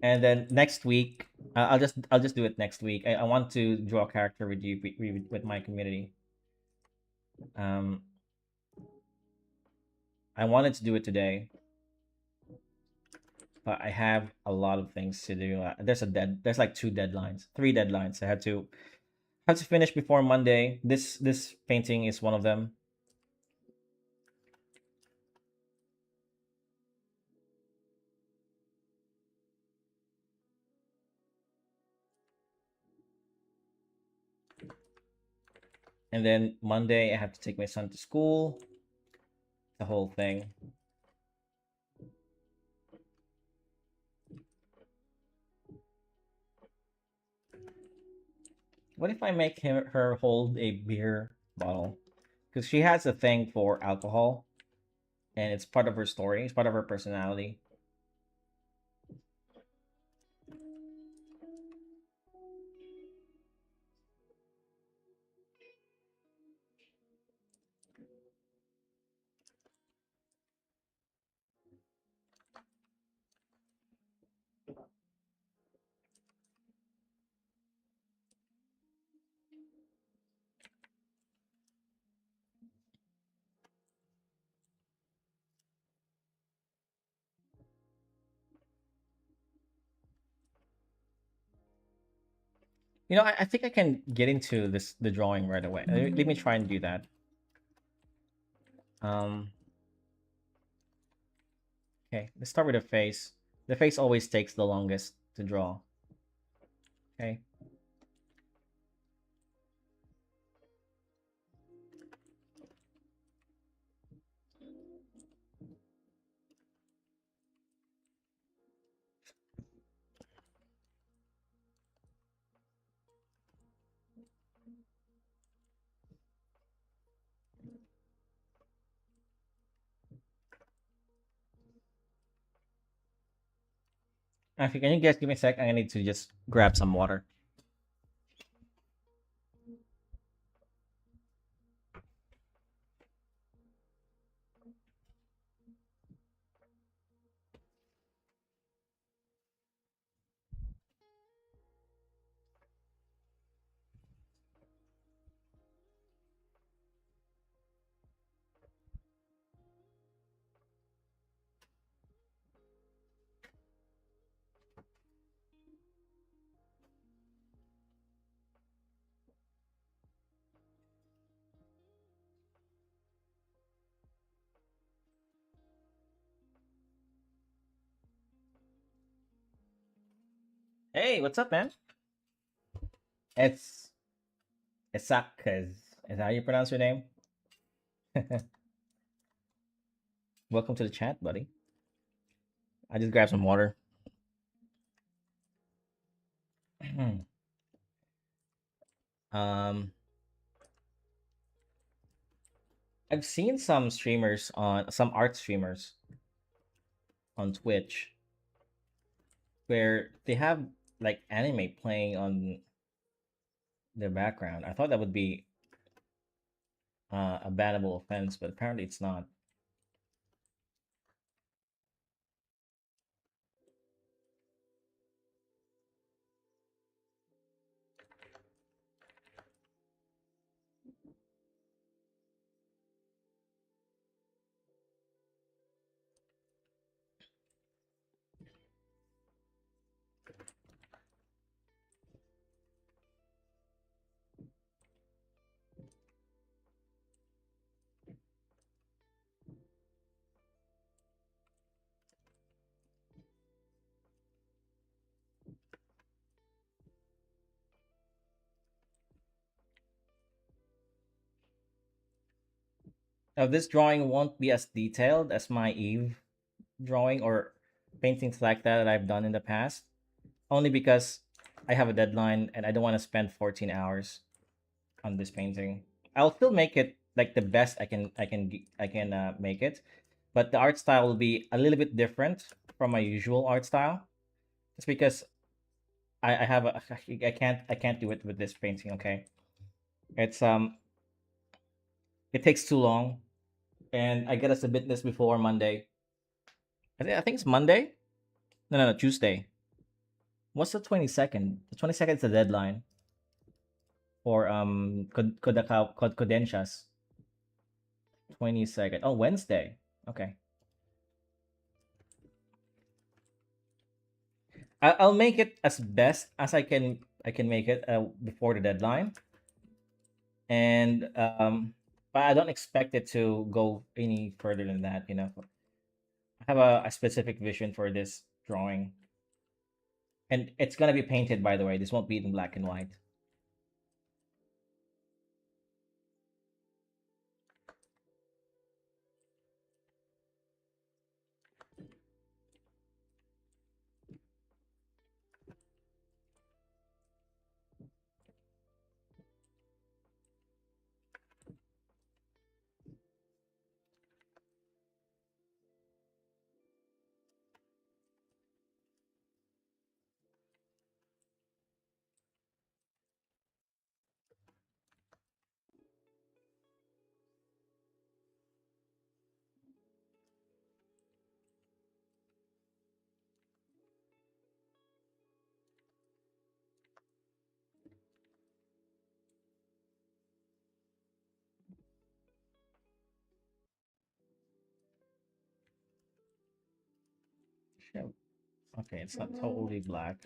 And then next week, I'll just do it next week. I want to draw a character with you with my community. Um, I wanted to do it today, but I have a lot of things to do. There's like two deadlines, three deadlines. I have to finish before Monday. This painting is one of them. And then Monday I have to take my son to school. The whole thing. What if I make her hold a beer bottle? Because she has a thing for alcohol, and it's part of her story. It's part of her personality. I think I can get into the drawing right away. Let me try and do that. Um, okay, let's start with the face. The face always takes the longest to draw. Okay. Actually, can you guys give me a sec? I need to just grab some water. Hey, what's up, man? It's Isak. Is that how you pronounce your name? Welcome to the chat, buddy. I just grabbed some water. um, I've seen some art streamers on Twitch where they have like anime playing on their background. I thought that would be a bannable offense, but apparently it's not. Now, this drawing won't be as detailed as my Eve drawing or paintings like that I've done in the past, only because I have a deadline and I don't want to spend 14 hours on this painting. I'll still make it like the best I can make it, but the art style will be a little bit different from my usual art style. It's because I have a I can't do it with this painting. Okay, it's it takes too long, and I get a submit this before Monday. I think it's Monday. No, Tuesday. What's the 22nd? The 22nd is the deadline for Kodensha's 22nd. Oh, Wednesday. Okay. I'll make it as best as I can make it before the deadline, and but I don't expect it to go any further than that. I have a specific vision for this drawing, and it's gonna be painted. By the way, this won't be in black and white. Sure. Okay, it's not totally black.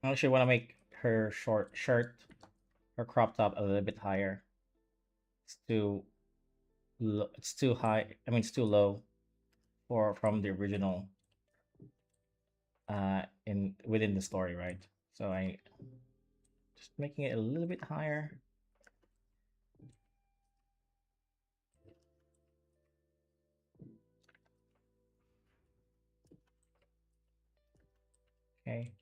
I actually want to make her short shirt, her crop top, a little bit higher. It's too it's too high. I mean, it's too low for from the original in within the story, right? So I just making it a little bit higher. Okay.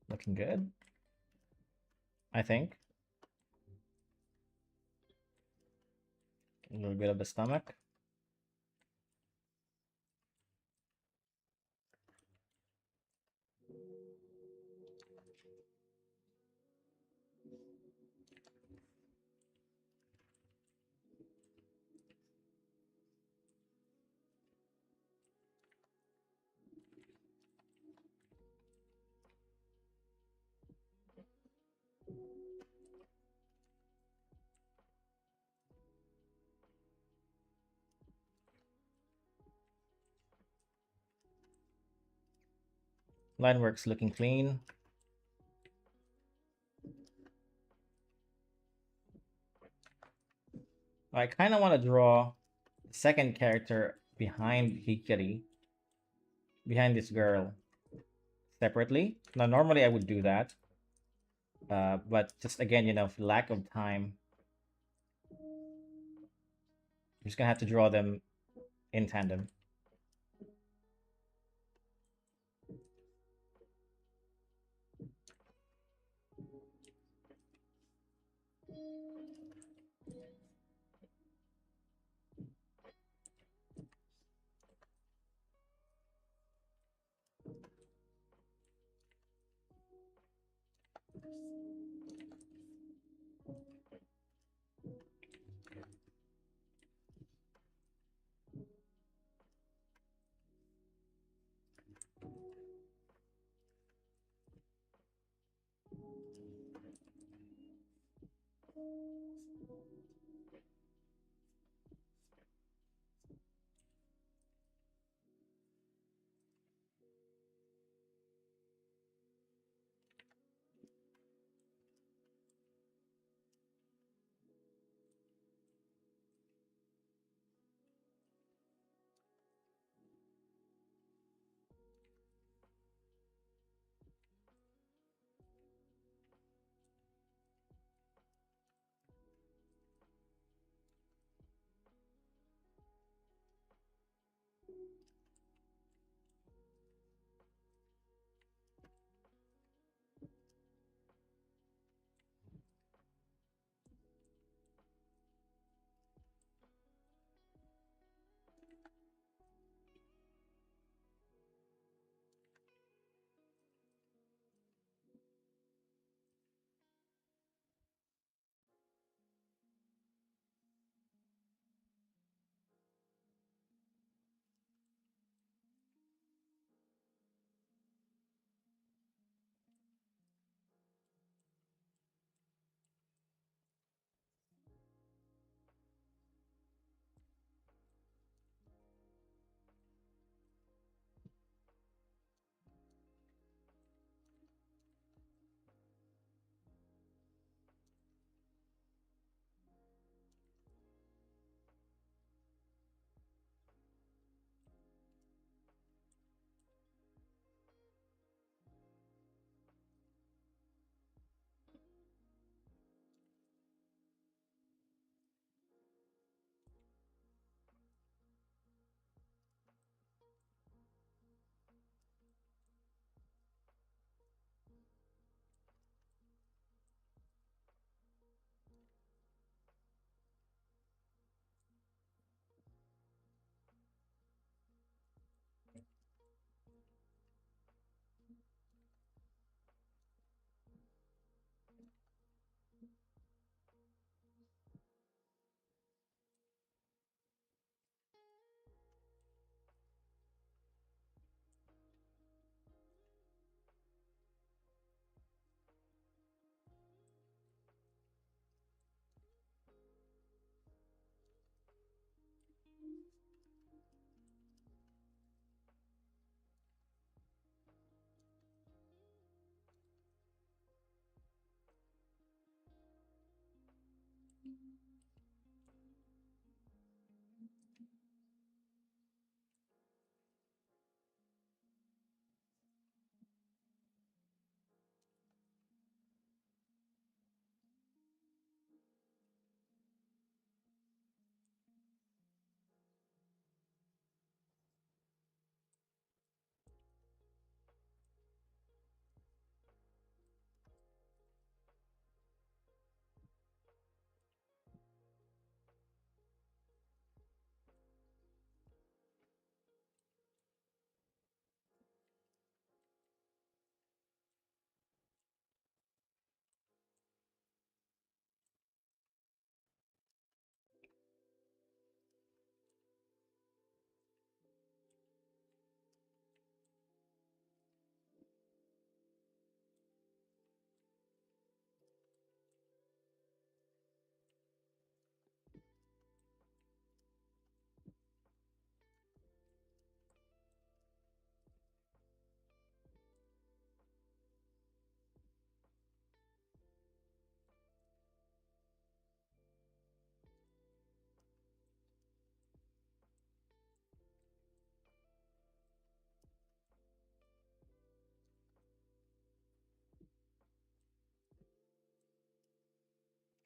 Looking good, I think. A little bit of the stomach. Line work's looking clean. I kind of want to draw the second character behind Hikari, behind this girl, separately. Now, normally I would do that, but just again, for lack of time, I'm just gonna have to draw them in tandem.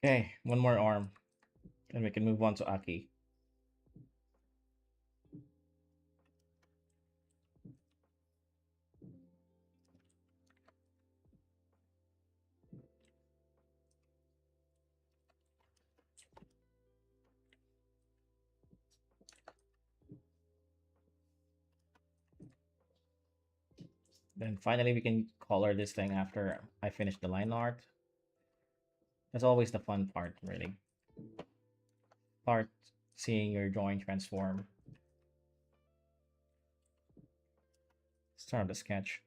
Okay, one more arm, and we can move on to Aki. Then finally, we can color this thing after I finish the line art. That's always the fun part, really. Start seeing your drawing transform. Start the sketch.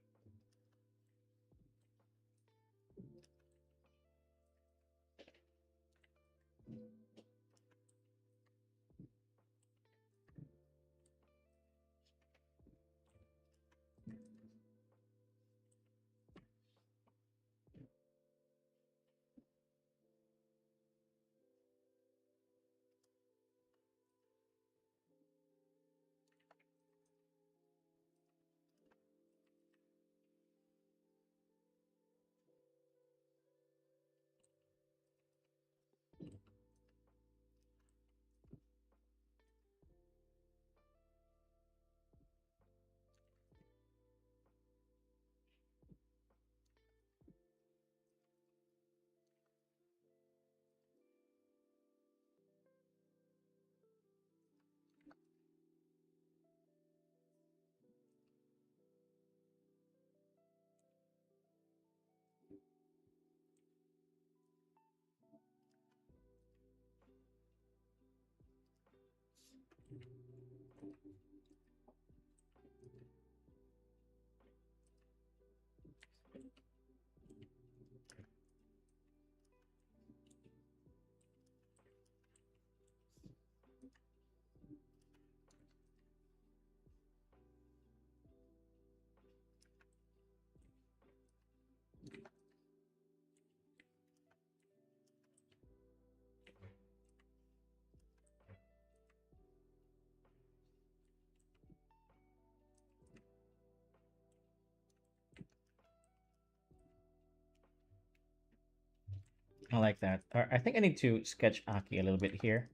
I like that. I think I need to sketch Aki a little bit here.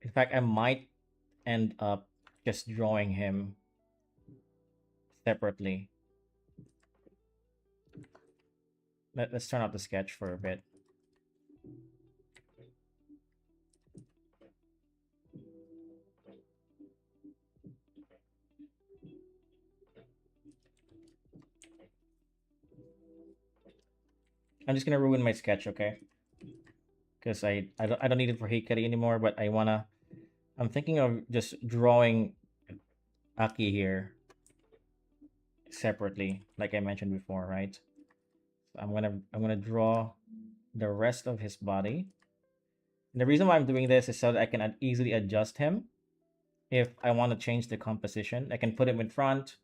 In fact, I might end up just drawing him separately. Let's turn off the sketch for a bit. I'm just gonna ruin my sketch, okay? Because I don't need it for Hikari anymore. But I'm thinking of just drawing Aki here separately, like I mentioned before, right? So I'm gonna draw the rest of his body. And the reason why I'm doing this is so that I can easily adjust him if I want to change the composition. I can put him in front.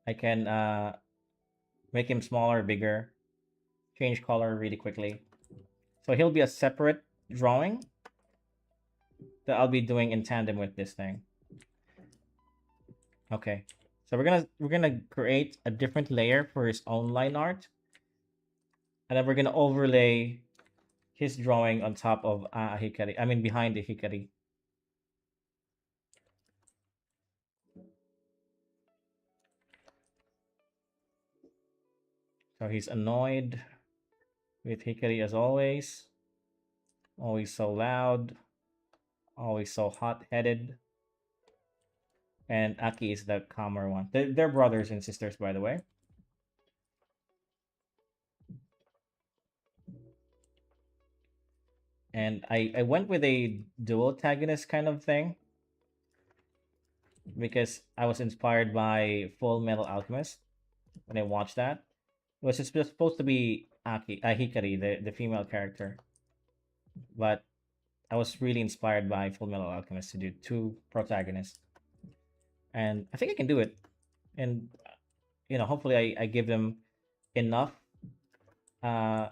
I can make him smaller, bigger, change color really quickly. So he'll be a separate drawing that I'll be doing in tandem with this thing. Okay. So we're gonna create a different layer for his own line art, and then we're gonna overlay his drawing on top of hikari. I mean behind the hikari. So he's annoyed with hikari as always so loud, always so hot-headed. And Aki is the calmer one. They're brothers and sisters, by the way. And I went with a dual antagonist kind of thing because I was inspired by Full Metal Alchemist when I watched that. It was just supposed to be Hikari, the female character, but I was really inspired by Full Metal Alchemist to do two protagonists, and I think I can do it. And hopefully I give them enough uh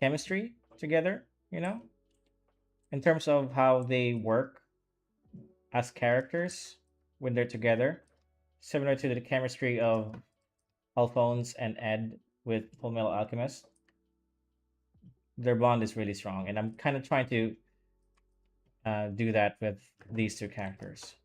chemistry together. In terms of how they work as characters when they're together, similar to the chemistry of Alphonse and Ed with Full Metal Alchemist. Their bond is really strong, and I'm kind of trying to do that with these two characters.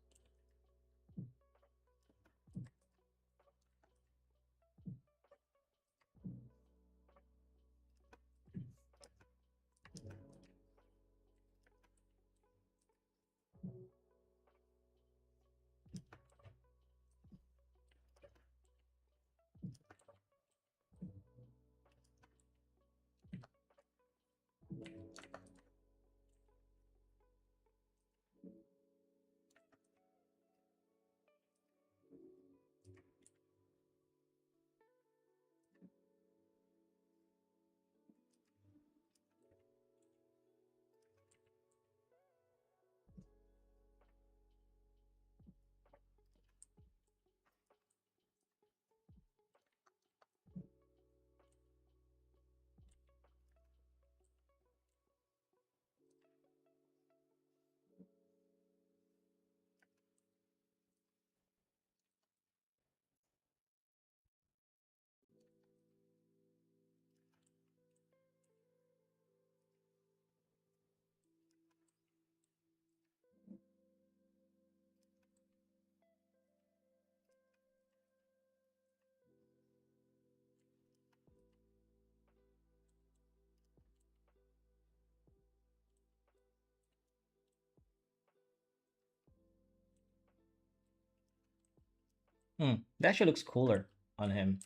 That actually looks cooler on him.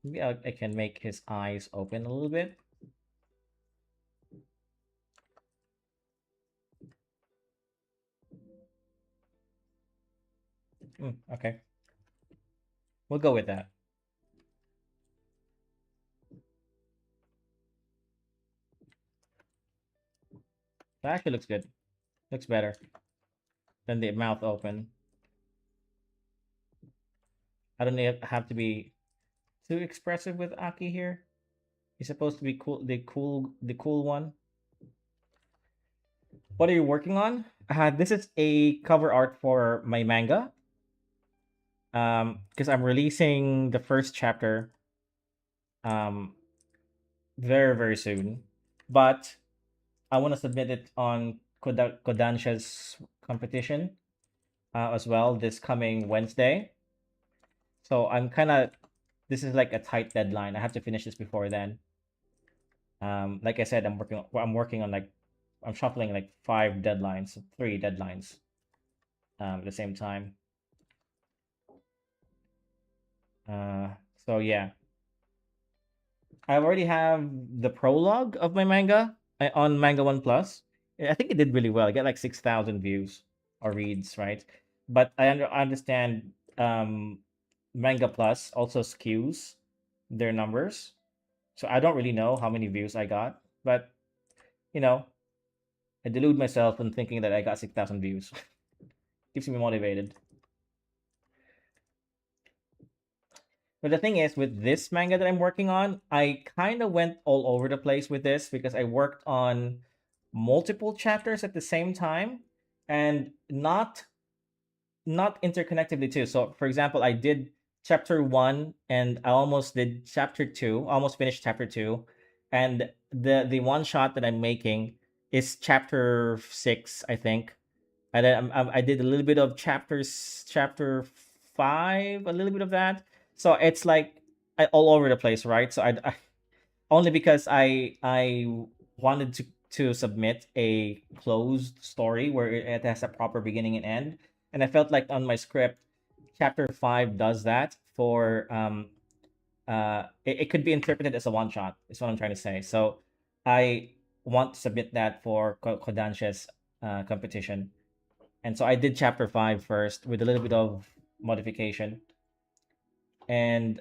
Maybe I can make his eyes open a little bit. Okay, we'll go with that. That actually looks good. Looks better than the mouth open. I don't have to be too expressive with Aki here. He's supposed to be cool, the cool one. What are you working on? This is a cover art for my manga. Because I'm releasing the first chapter um very very soon, but I want to submit it on Kodansha's competition as well this coming Wednesday. So I'm kind of this is like a tight deadline. I have to finish this before then. Like I said, I'm working on like I'm shuffling like five deadlines, three deadlines at the same time. Uh, so yeah, I already have the prologue of my manga on Manga One Plus. I think it did really well. I got like 6,000 views or reads, right? But I understand Manga Plus also skews their numbers, so I don't really know how many views I got. But you know, I delude myself in thinking that I got 6,000 views. Keeps me motivated. But the thing is, with this manga that I'm working on, I kind of went all over the place with this because I worked on multiple chapters at the same time, and not interconnectively too. So, for example, I did chapter one, and I almost did chapter two, almost finished chapter two, and the one shot that I'm making is chapter six, I think. And then I did a little bit of chapter five, a little bit of that. So it's like all over the place, right? So I only because I wanted to submit a closed story where it has a proper beginning and end, and I felt like on my script, chapter five does that for it could be interpreted as a one shot. Is what I'm trying to say. So I want to submit that for Kodansha's competition, and so I did chapter five first with a little bit of modification, and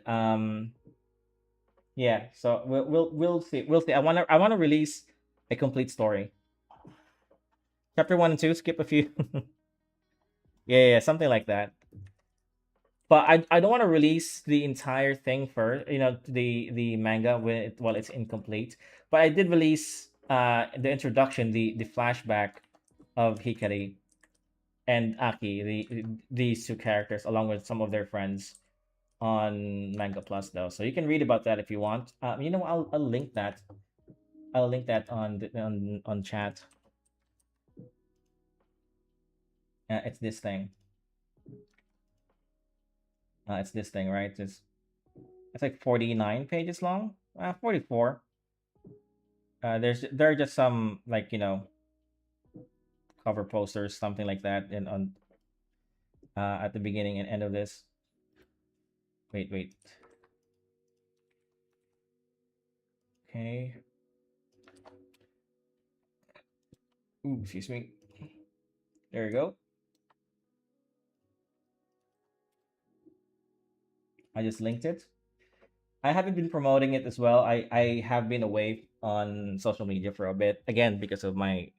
yeah. So we'll see. We'll see. I wanna release a complete story. Chapter one and two, skip a few. Yeah, something like that. But I don't want to release the entire thing first. The manga when while it's incomplete. But I did release the introduction, the flashback of Hikari and Aki, these two characters, along with some of their friends on Manga Plus, though. So you can read about that if you want. I'll link that. I'll link that on chat. It's this thing. It's this thing, right? It's like 49 pages long. 44. There are just some, like, cover posters, something like that, in on at the beginning and end of this. Wait. Okay. Ooh, excuse me. There you go. I just linked it. I haven't been promoting it as well. I have been away on social media for a bit, again because of my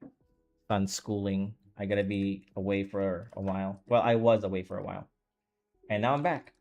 son's schooling. I gotta be away for a while. Well, I was away for a while, and now I'm back.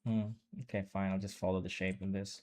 Hmm. Okay, fine. I'll just follow the shape of this.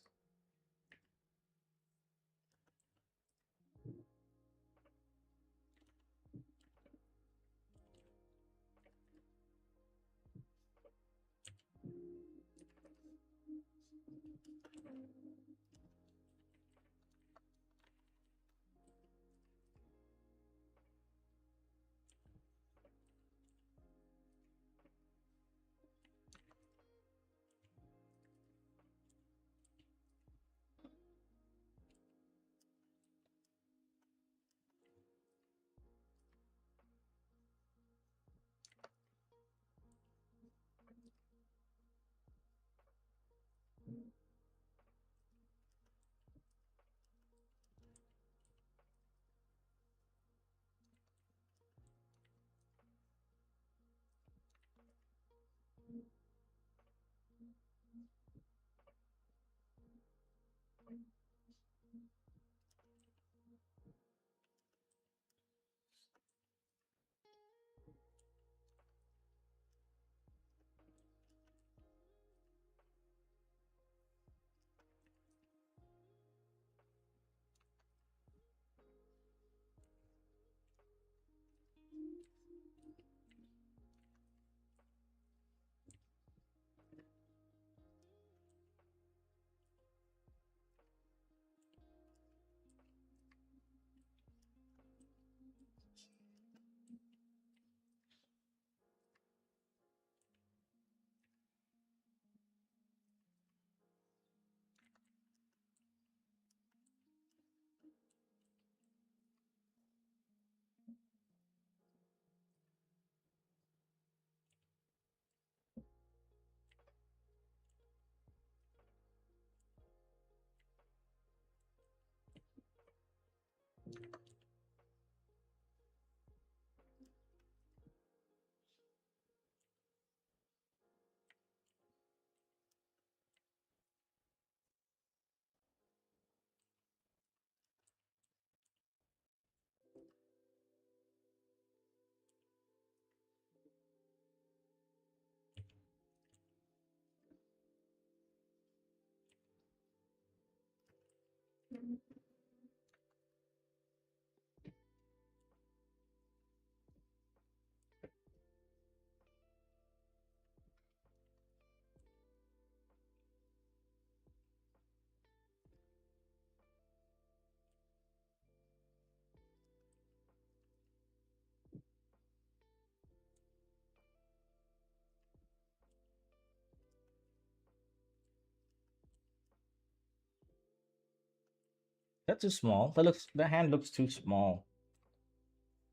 That's too small. The hand looks too small.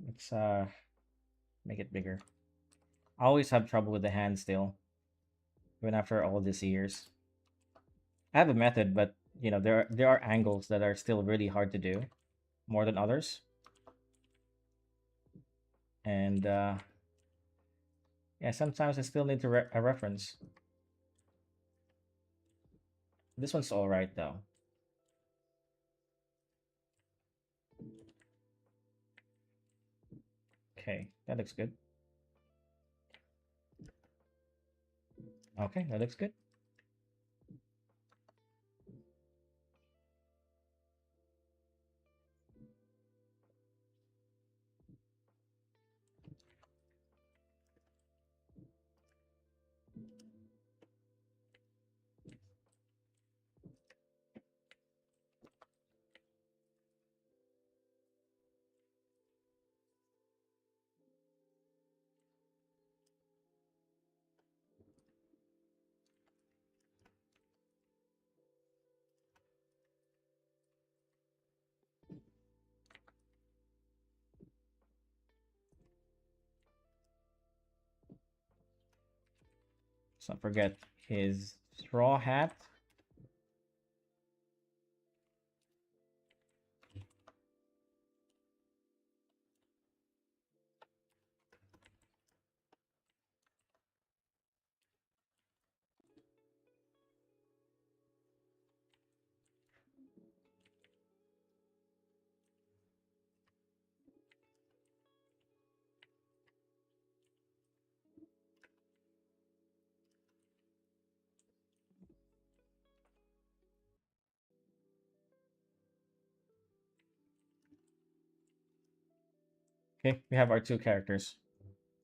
Let's make it bigger. I always have trouble with the hand still, even after all these years. I have a method, but there are angles that are still really hard to do more than others, and yeah, sometimes I still need to a reference. This one's all right though. Okay, that looks good. Okay, that looks good. Let's not forget his straw hat. Okay, we have our two characters.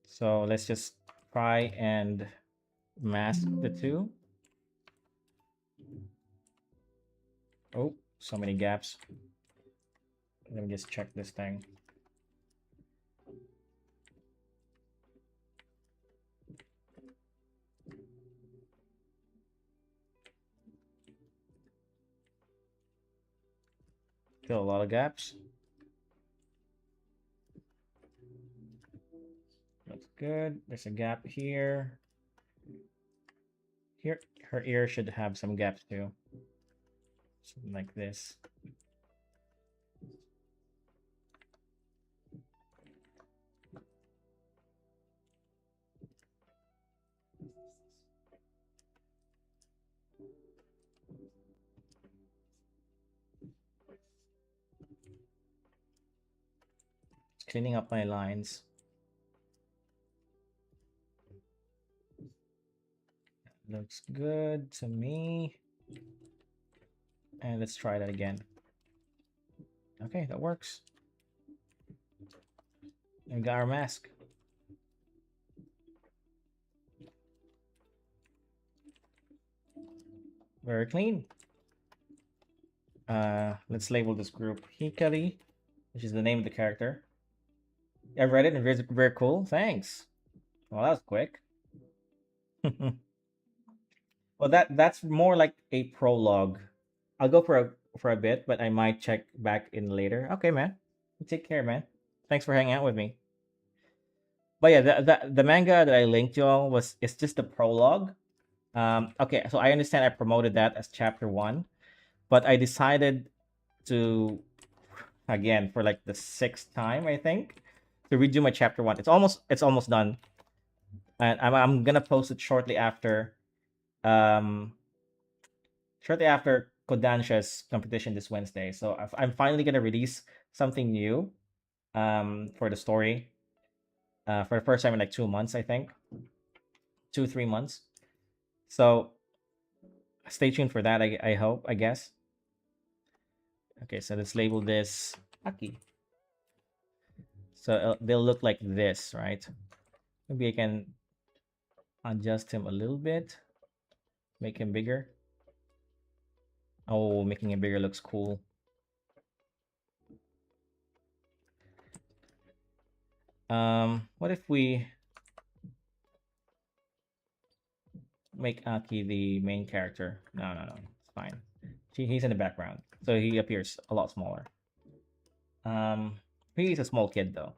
So let's just try and mask the two. Oh, so many gaps. Let me just check this thing. Still a lot of gaps. Looks good. There's a gap here. Here, her ear should have some gaps too. Something like this. Cleaning up my lines. Looks good to me. And let's try that again. Okay, that works. And we got our mask. Very clean. Let's label this group Hikari, which is the name of the character. I read it and very, very cool. Thanks. Well, that was quick. Well, that's more like a prologue. I'll go for a bit, but I might check back in later. Okay, man. Take care, man. Thanks for hanging out with me. But yeah, the manga that I linked y'all was it's just the prologue. Okay, so I understand I promoted that as chapter one, but I decided to again for like the sixth time I think to redo my chapter one. It's almost done, and I'm gonna post it um shortly after Kodansha's competition this Wednesday. So I'm finally gonna release something new for the story for the first time in like 2 months I think 2 3 months. So stay tuned for that. I hope I guess Okay, so let's label this Aki. So they'll look like this, right? Maybe I can adjust him a little bit, make him bigger. Oh, making it bigger looks cool. What if we make Aki the main character? No, no, no, it's fine. He's in the background, so he appears a lot smaller. Um, he's a small kid though.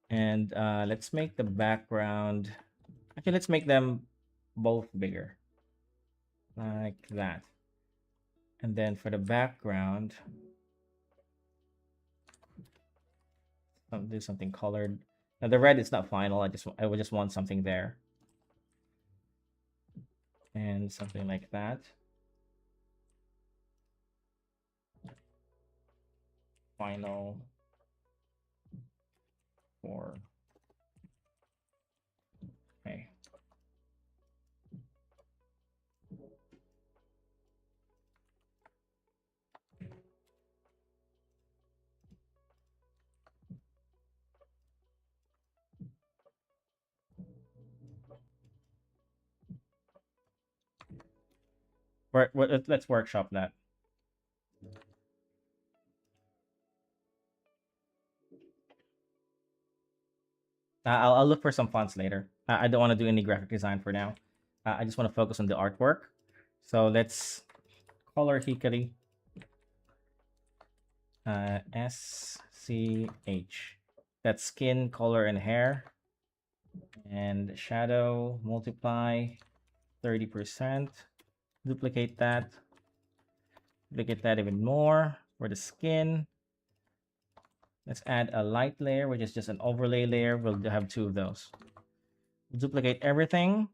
And let's make the background. Actually, let's make them both bigger, like that. And then for the background, I'll do something colored. Now the red is not final. I would just want something there, and something like that. Final for okay. Let's workshop that. I'll look for some fonts later. I don't want to do any graphic design for now. I just want to focus on the artwork. So let's color Hikari. SCH. That's skin, color, and hair. And shadow, multiply 30%. Duplicate that. Duplicate that even more for the skin. Let's add a light layer, which is just an overlay layer. We'll have two of those. Duplicate everything.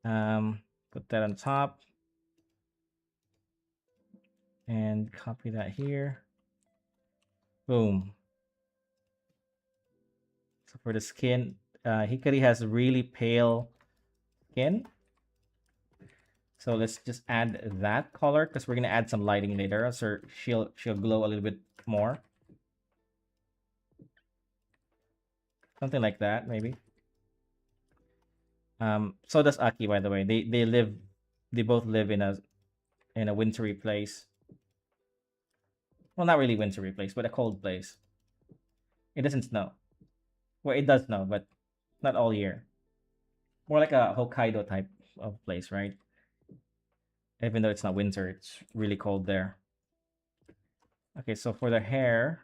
Put that on top. And copy that here. Boom. So for the skin, Hikari has really pale skin. So let's just add that color because we're gonna add some lighting later, so she'll glow a little bit more. Something like that, maybe. So does Aki, by the way. They both live in a wintry place. Well, not really wintry place, but a cold place. It doesn't snow. Well, it does snow, but not all year. More like a Hokkaido type of place, right? Even though it's not winter, it's really cold there. Okay, so for the hair,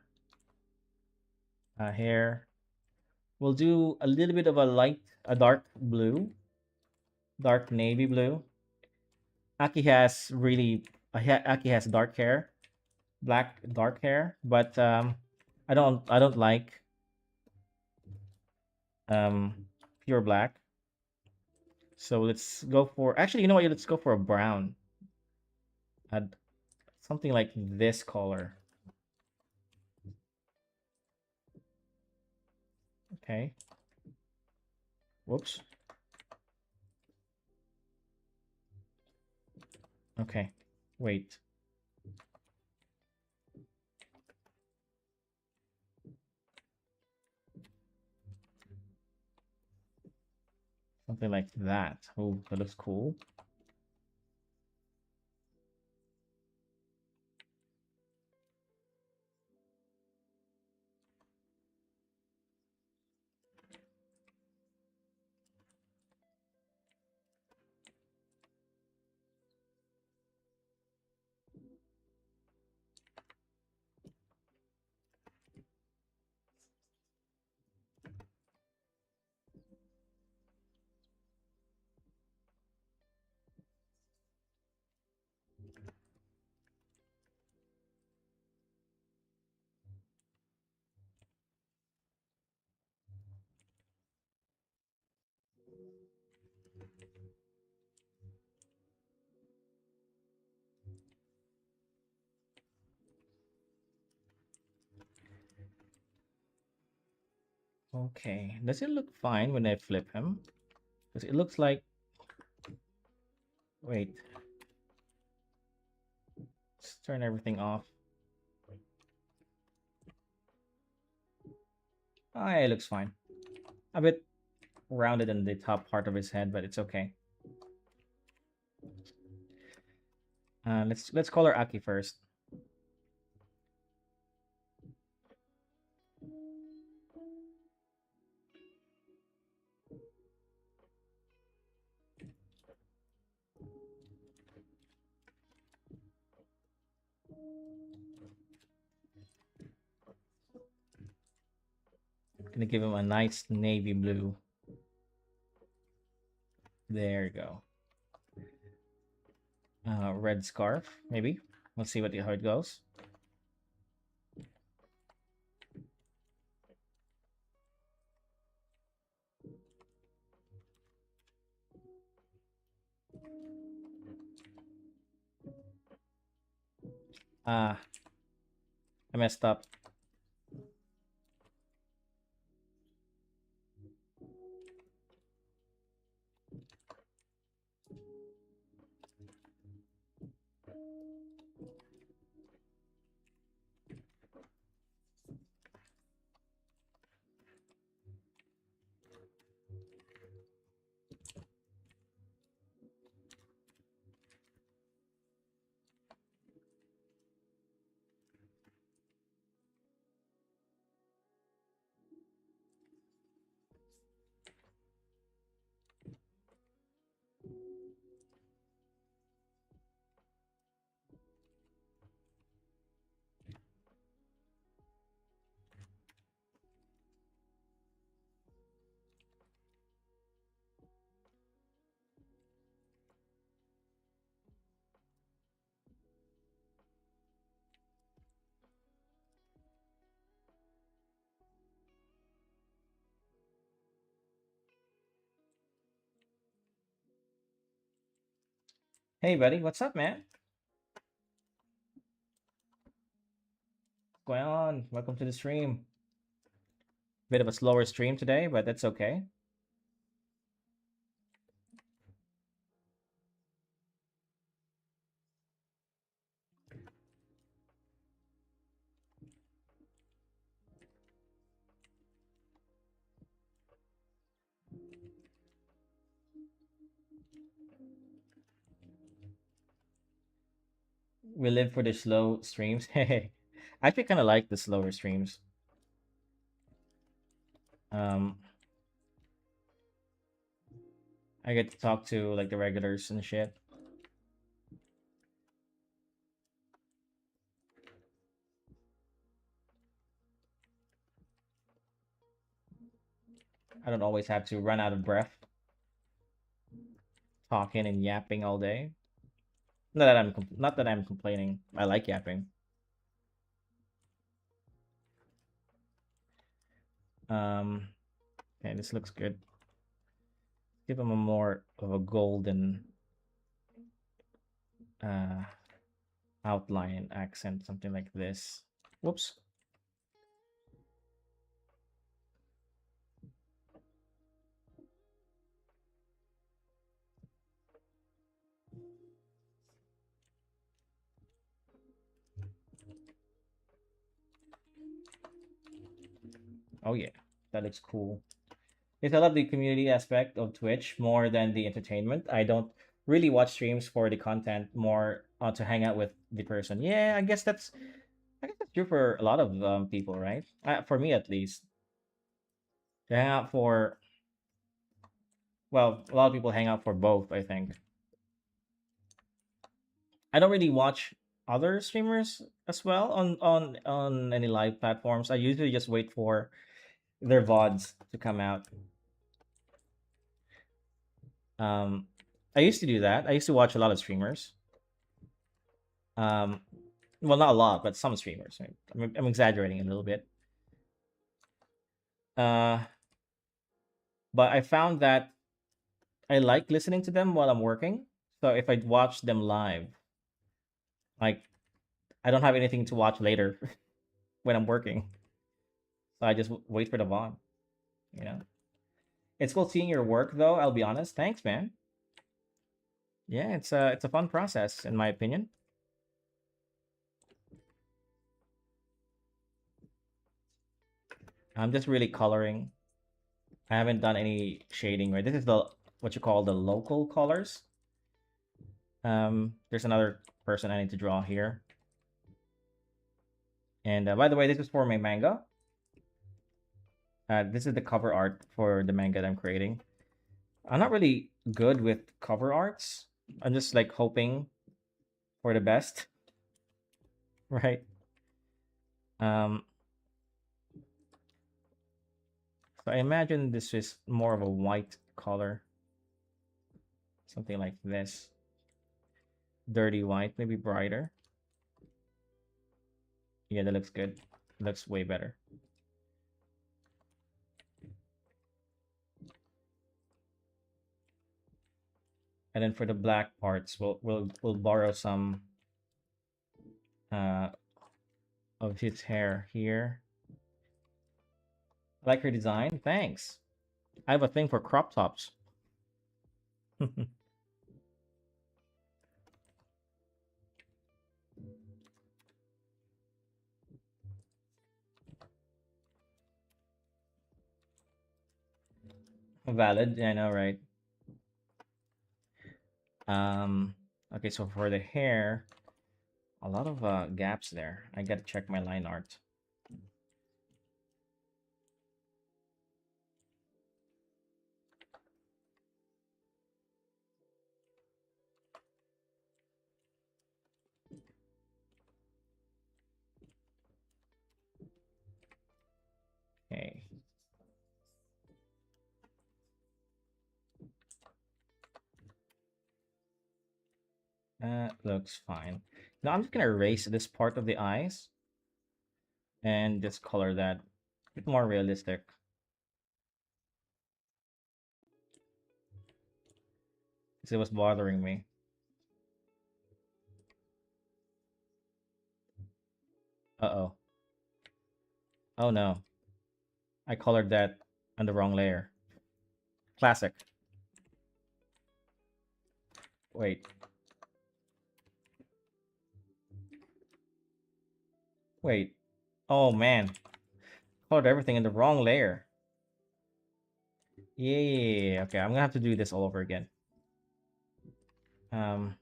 we'll do a little bit of a dark blue, dark navy blue. Aki has Aki has dark hair, black dark hair, but I don't like um pure black. So let's go for actually, you know what? Let's go for a brown. Add something like this color. Okay. Whoops. Okay. Wait. Something like that. Oh, that looks cool. Okay. Does it look fine when I flip him? Because it looks like wait. Let's turn everything off. Ah, it looks fine. A bit rounded in the top part of his head, but it's okay. Let's color Aki first. Gonna give him a nice navy blue. There you go. Red scarf, maybe. Let's see how it goes. Ah, I messed up. Hey, buddy, what's up, man? What's going on? Welcome to the stream. Bit of a slower stream today, but that's okay. We live for the slow streams. Hey, I actually kind of like the slower streams. Um, I get to talk to like the regulars and shit. I don't always have to run out of breath talking and yapping all day. Not that I'm complaining. I like yapping. Um, okay, this looks good. Give him a more of a golden uh outline accent, something like this. Whoops. Oh yeah, that looks cool. Yes, I love the community aspect of Twitch more than the entertainment. I don't really watch streams for the content, more to hang out with the person. Yeah, I guess that's true for a lot of people, right? For me at least, to hang out for well, a lot of people hang out for both. I think I don't really watch other streamers as well on any live platforms. I usually just wait for their VODs to come out. Um, I used to do that. I used to watch a lot of streamers. Um, well, not a lot, but some streamers. Right? I'm exaggerating a little bit. Uh, but I found that I like listening to them while I'm working. So if I watch them live, like I don't have anything to watch later when I'm working, so I just wait for the VOD. You know, it's cool seeing your work, though. I'll be honest. Thanks, man. Yeah, it's a fun process in my opinion. I'm just really coloring. I haven't done any shading, right? This is the what you call the local colors. There's another person I need to draw here. And by the way, this is for my manga. This is the cover art for the manga that I'm creating. I'm not really good with cover arts. I'm just like hoping for the best, right? Um, so I imagine this is more of a white color, something like this. Dirty white, maybe brighter. Yeah, that looks good. Looks way better. And then for the black parts, we'll borrow some uh of his hair here. I like her design. Thanks. I have a thing for crop tops. Valid. Yeah, I know, right? Um, okay, so for the hair, a lot of gaps there. I gotta check my line art. Okay, that looks fine. Now I'm just gonna erase this part of the eyes and just color that a bit more realistic because it was bothering me. Uh-oh. Oh no. I colored that on the wrong layer. Classic. Wait, wait. Oh man. Colored everything in the wrong layer. Yeah. Okay, I'm gonna have to do this all over again. Um,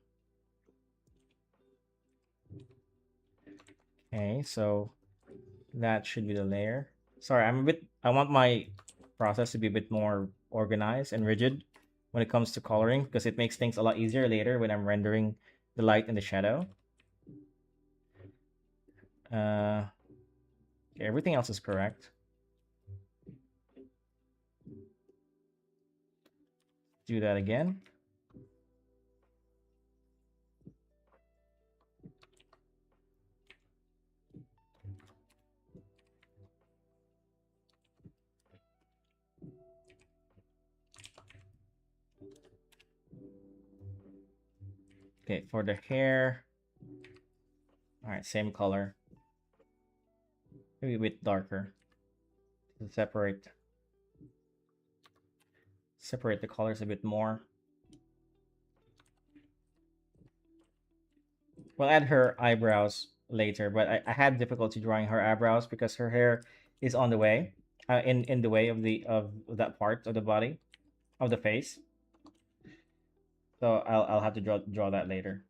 okay, so that should be the layer. Sorry, I want my process to be a bit more organized and rigid when it comes to coloring because it makes things a lot easier later when I'm rendering the light and the shadow. Uh, okay, everything else is correct. Do that again. Okay, for the hair. All right, same color. Maybe a bit darker to separate the colors a bit more. We'll add her eyebrows later, but I had difficulty drawing her eyebrows because her hair is on the way, in the way of the of that part of the body of the face. So I'll have to draw that later.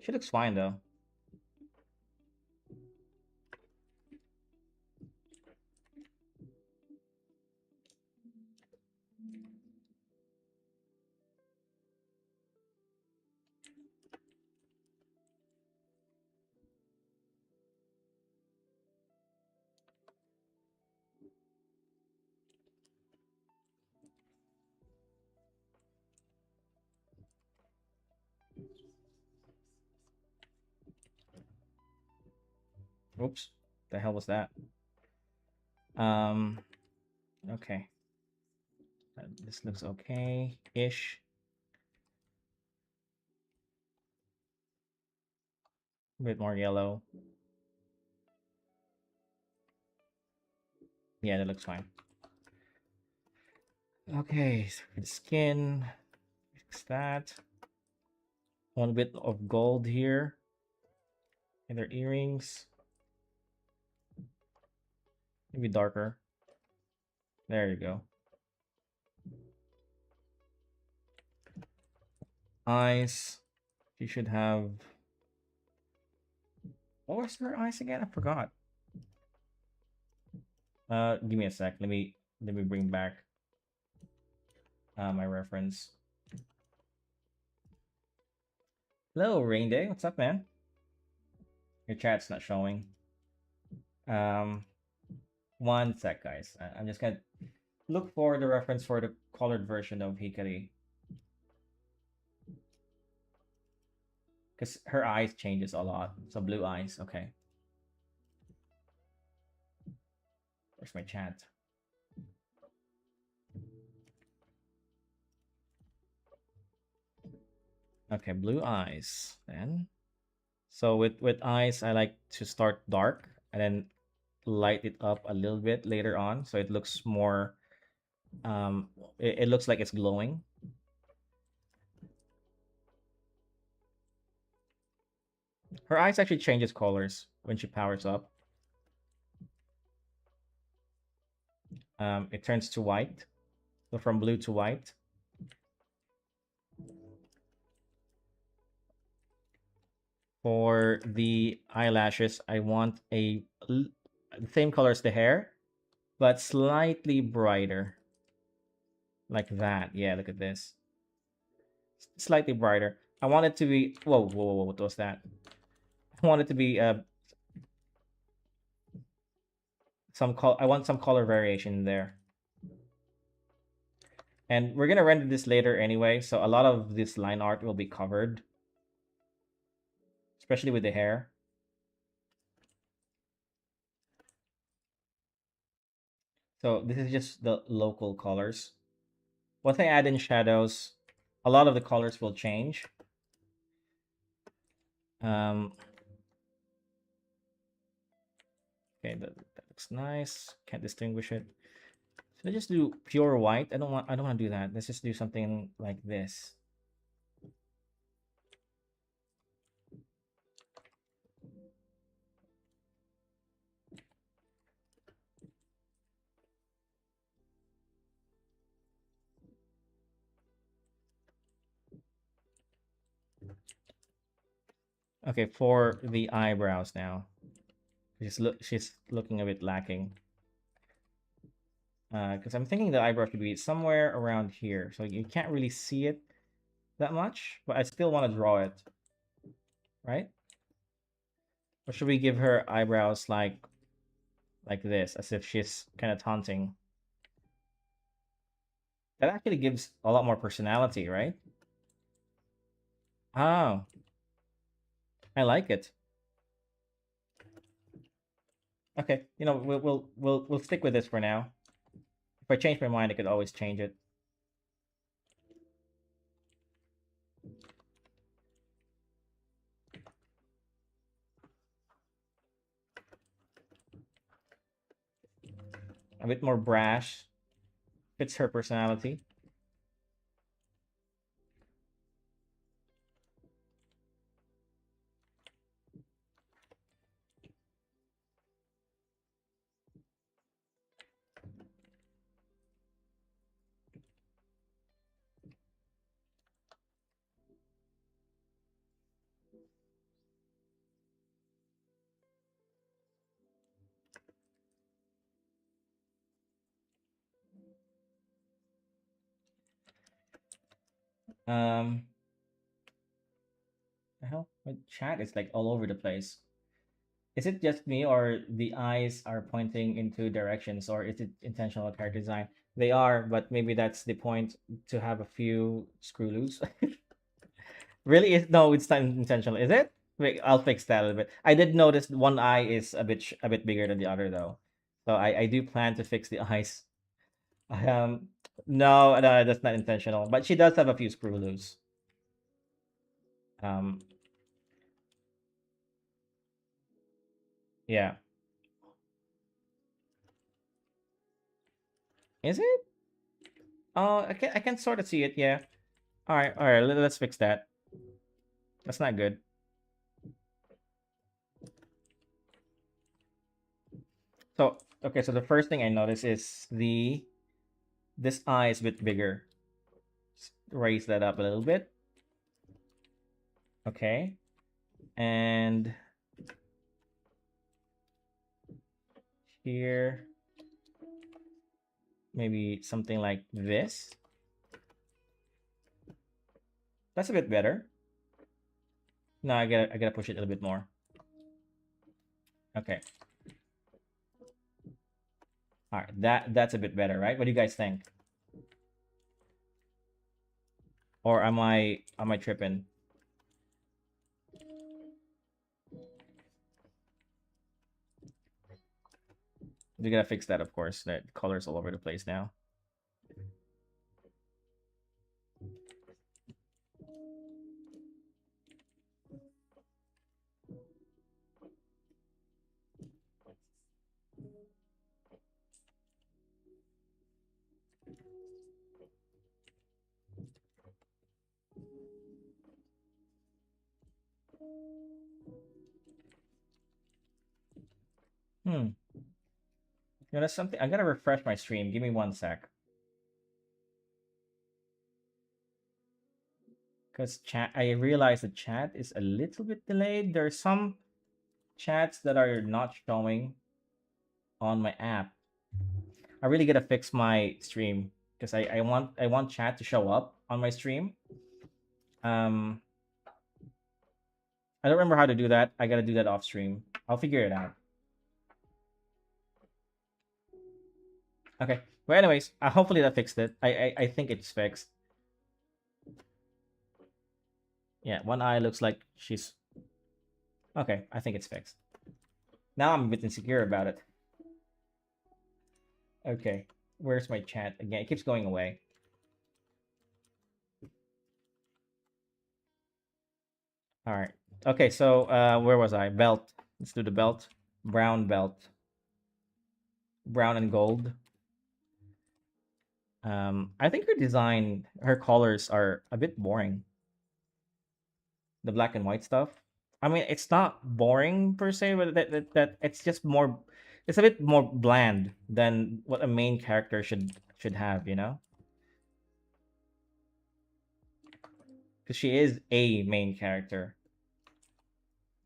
She looks fine though. Oops, the hell was that? Um, okay, this looks okay ish. A bit more yellow. Yeah, that looks fine. Okay, so for the skin, fix that. One bit of gold here in their earrings. Maybe darker. There you go. Eyes. She should have. What was her eyes again? I forgot. Give me a sec. Let me bring back my reference. Hello, Rain Day. What's up, man? Your chat's not showing. Um, one sec, guys. I'm just gonna look for the reference for the colored version of Hikari, because her eyes changes a lot. So blue eyes. Okay. Where's my chat? Okay, blue eyes. Then, so with eyes, I like to start dark and then light it up a little bit later on, so it looks more. It looks like it's glowing. Her eyes actually changes colors when she powers up. It turns to white, so from blue to white. For the eyelashes, I want the same color as the hair, but slightly brighter. Like that. Yeah, look at this. Slightly brighter. I want it to be. Whoa, whoa, whoa, what was that? I want it to be I want some color variation in there. And we're gonna render this later anyway, so a lot of this line art will be covered, especially with the hair. So this is just the local colors. Once I add in shadows, a lot of the colors will change. Um, okay, that looks nice. Can't distinguish it. So I just do pure white. I don't want to do that. Let's just do something like this. Okay, for the eyebrows now. She's looking a bit lacking. Because I'm thinking the eyebrow should be somewhere around here, so you can't really see it that much, but I still want to draw it, right? Or should we give her eyebrows like this, as if she's kind of taunting? That actually gives a lot more personality, right? Oh, I like it. Okay, we'll stick with this for now. If I change my mind, I could always change it. A bit more brash, fits her personality. Um, the hell, my chat is like all over the place. Is it just me, or the eyes are pointing into directions, or is it intentional character design? They are, but maybe that's the point, to have a few screw loose. Really? No, it's not intentional, is it? Wait, I'll fix that a little bit. I did notice one eye is a bit bigger than the other though, so I do plan to fix the eyes. Um, no, no, that's not intentional. But she does have a few screw loose. Um, yeah. Is it? Oh, I can sort of see it. Yeah. All right. Let's fix that. That's not good. So Okay, so the first thing I notice is the this eye is a bit bigger. Raise that up a little bit. Okay. And here, maybe something like this. That's a bit better. No, I gotta push it a little bit more. Okay. All right. That's a bit better, right? What do you guys think? Or am I tripping? We gotta fix that, of course. That color's all over the place now. Hmm. You know, that's something. I gotta refresh my stream. Give me one sec. Because chat, I realize the chat is a little bit delayed. There are some chats that are not showing on my app. I really gotta fix my stream because I want chat to show up on my stream. Um, I don't remember how to do that. I gotta do that off stream. I'll figure it out. Okay. But anyways, hopefully that fixed it. I think it's fixed. Yeah, one eye looks like she's okay. I think it's fixed. Now I'm a bit insecure about it. Okay, where's my chat again? It keeps going away. All right. Okay, so where was I? Belt. Let's do the belt. Brown belt. Brown and gold. I think her design, her colors are a bit boring. The black and white stuff. I mean, it's not boring per se, but that it's just more. It's a bit more bland than what a main character should have, you know? Because she is a main character,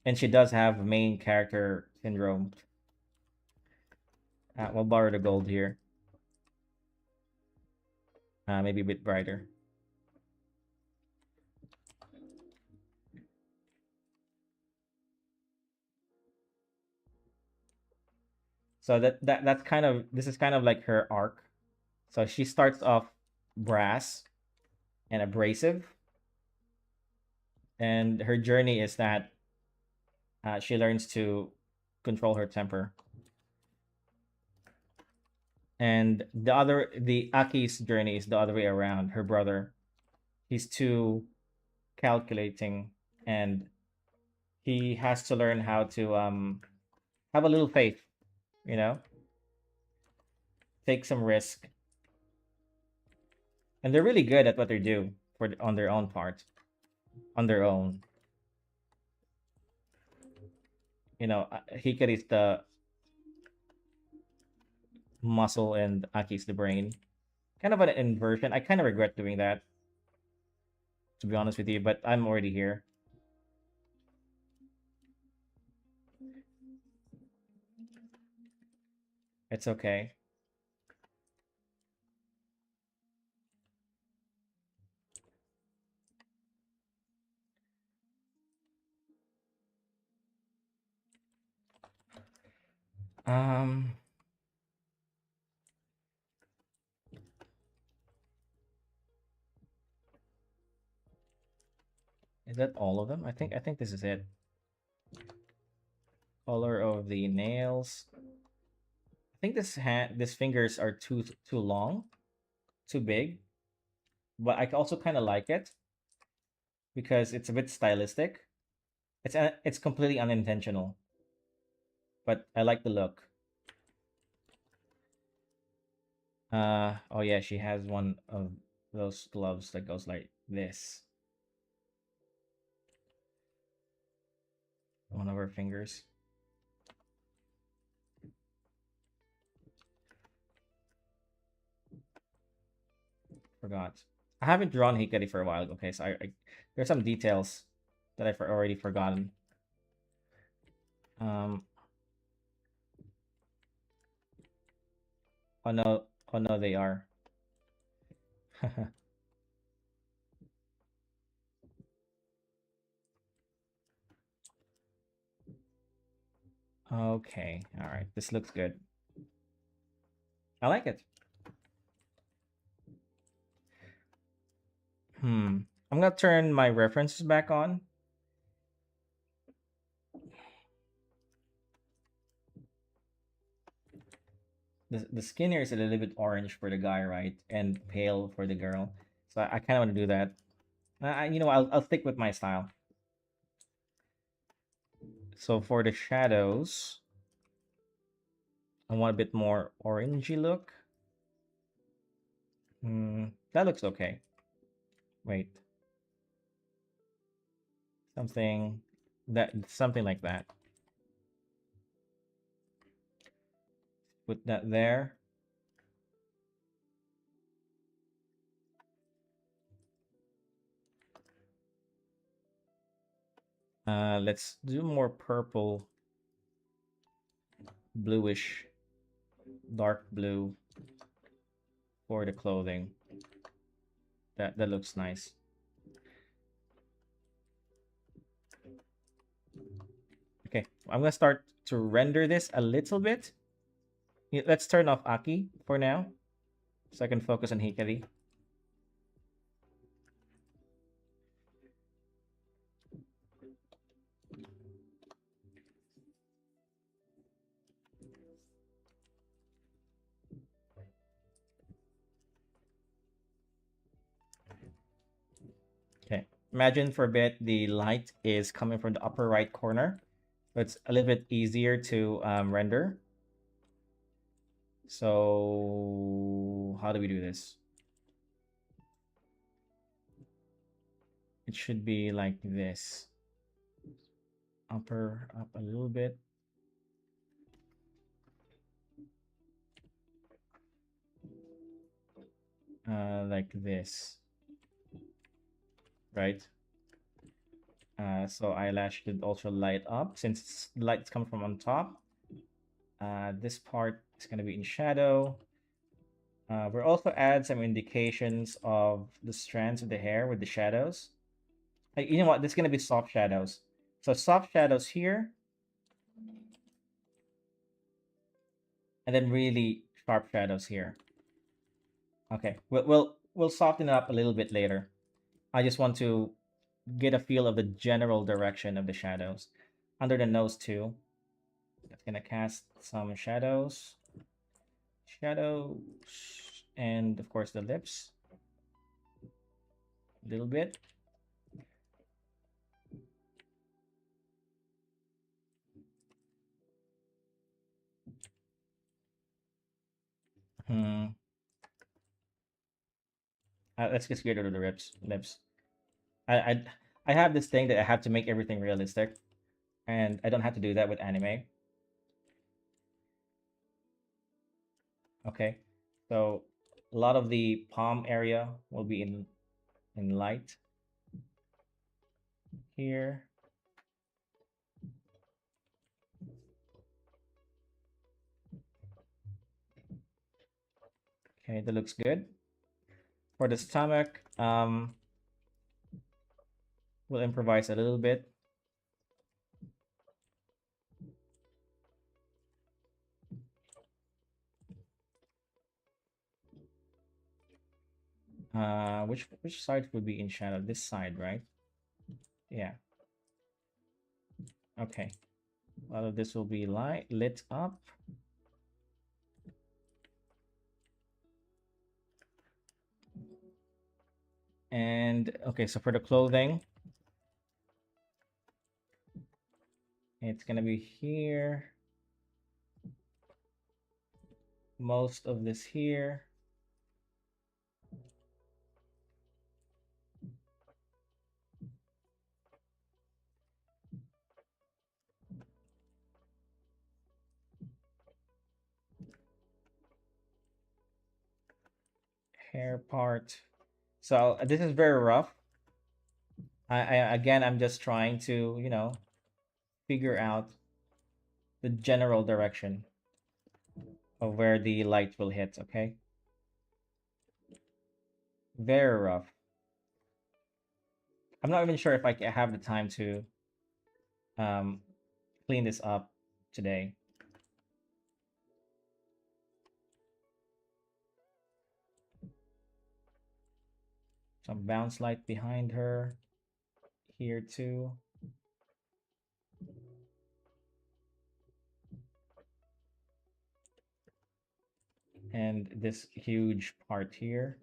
and she does have main character syndrome. We'll borrow the gold here. Maybe a bit brighter. So that's kind of this is kind of like her arc. So she starts off brass and abrasive, and her journey is that she learns to control her temper. And the Aki's journey is the other way around. Her brother, he's too calculating, and he has to learn how to have a little faith, you know, take some risk, and they're really good at what they do on their own part, on their own. You know, Hikari's the muscle and Aki's the brain. Kind of an inversion. I kind of regret doing that, to be honest with you, but I'm already here. It's okay. Um, is that all of them? I think this is it. Color of the nails. I think these fingers are too long, too big, but I also kind of like it because it's a bit stylistic. It's completely unintentional, but I like the look. Oh yeah, she has one of those gloves that goes like this. One of her fingers. Forgot. I haven't drawn Hikari for a while. Okay, so there's some details that I've already forgotten. Um, oh no, they are. Okay, all right. This looks good. I like it. I'm gonna turn my references back on. The skin here is a little bit orange for the guy, right, and pale for the girl. So I kind of want to do that. I'll stick with my style. So for the shadows, I want a bit more orangey look. That looks okay. Wait, something something like that. Put that there. Let's do more purple, bluish, dark blue for the clothing. That looks nice. Okay, I'm gonna start to render this a little bit. Let's turn off Aki for now, so I can focus on Hikari. Okay, imagine for a bit the light is coming from the upper right corner, so it's a little bit easier to render. So how do we do this? It should be like this. Upper up a little bit. Like this, right? So eyelash should also light up since the light's coming from on top. This part is going to be in shadow. We'll also add some indications of the strands of the hair with the shadows. You know what? This is going to be soft shadows. So soft shadows here, and then really sharp shadows here. Okay, we'll soften it up a little bit later. I just want to get a feel of the general direction of the shadows. Under the nose too. That's gonna cast some shadows. Shadows. And of course the lips. A little bit. Hmm. Let's just get rid of the lips. I, I I have this thing that I have to make everything realistic, and I don't have to do that with anime. Okay, so a lot of the palm area will be in light here. Okay, that looks good. For the stomach, we'll improvise a little bit. Which side would be in shadow? This side, right? Yeah. Okay. A lot of this will be lit up. And okay, so for the clothing, it's gonna be here. Most of this here. Hair part. So this is very rough. Again, I'm just trying to, figure out the general direction of where the light will hit. Okay, very rough. I'm not even sure if have the time to um, clean this up today. Some bounce light behind her here too, and this huge part here.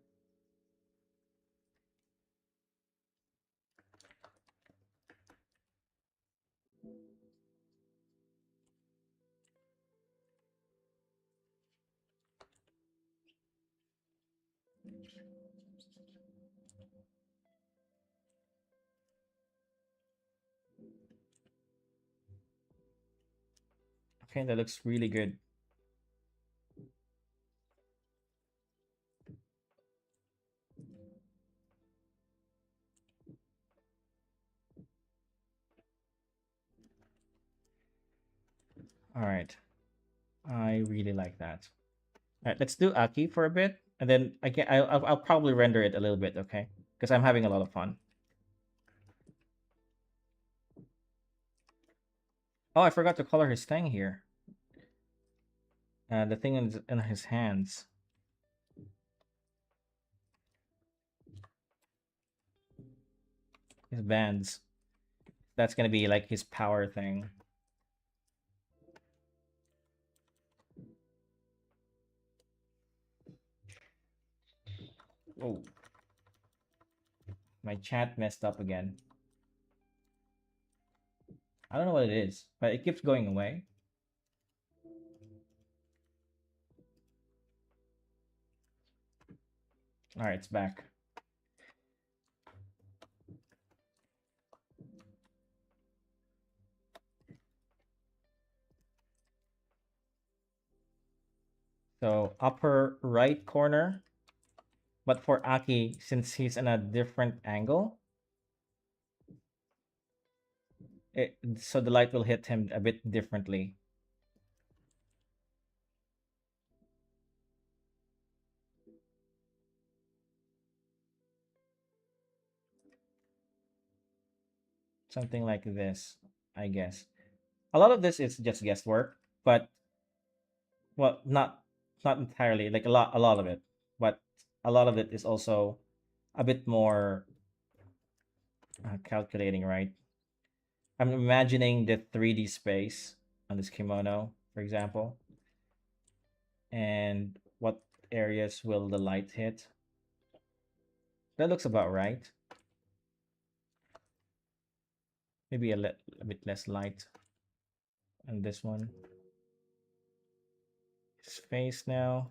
Okay, that looks really good. All right, I really like that. All right, let's do Aki for a bit, and then I'll probably render it a little bit, okay? Because I'm having a lot of fun. Oh, I forgot to color his thing here. The thing in his hands, his bands. That's gonna be like his power thing. Oh, my chat messed up again. I don't know what it is, but it keeps going away. All right, it's back. So upper right corner, but for Aki, since he's in a different angle, so the light will hit him a bit differently. Something like this, I guess. A lot of this is just guesswork, but well, not entirely. Like a lot of it, but a lot of it is also a bit more calculating, right? I'm imagining the 3D space on this kimono, for example, and what areas will the light hit. That looks about right. Maybe a bit less light on this one. His face now.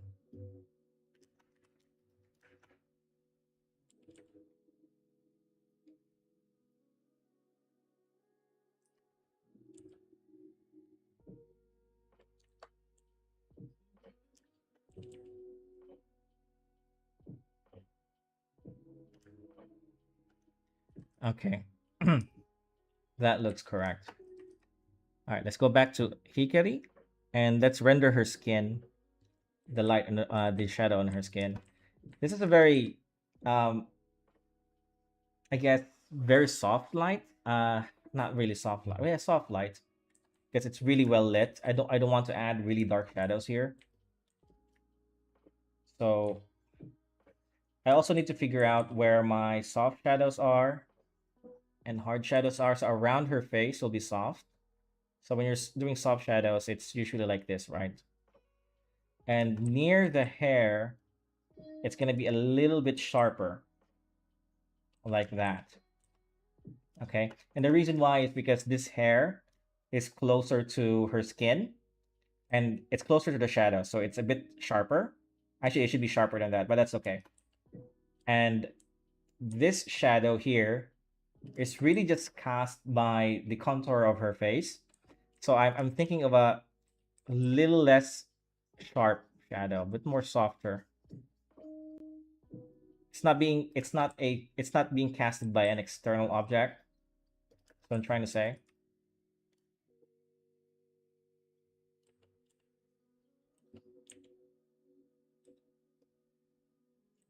Okay. That looks correct. All right, let's go back to Hikari and let's render her skin, the light and the shadow on her skin. This is a very, um, I guess, very soft light. Not really soft light. Yeah, soft light because it's really well lit. I don't want to add really dark shadows here. So I also need to figure out where my soft shadows are and hard shadows are. So around her face will be soft. So when you're doing soft shadows, it's usually like this, right? And near the hair, it's going to be a little bit sharper, like that. Okay. And the reason why is because this hair is closer to her skin and it's closer to the shadow. So it's a bit sharper. Actually, it should be sharper than that, but that's okay. And this shadow here is really just cast by the contour of her face. So I'm thinking of a little less sharp shadow, a bit more softer. It's not being casted by an external object. That's what I'm trying to say.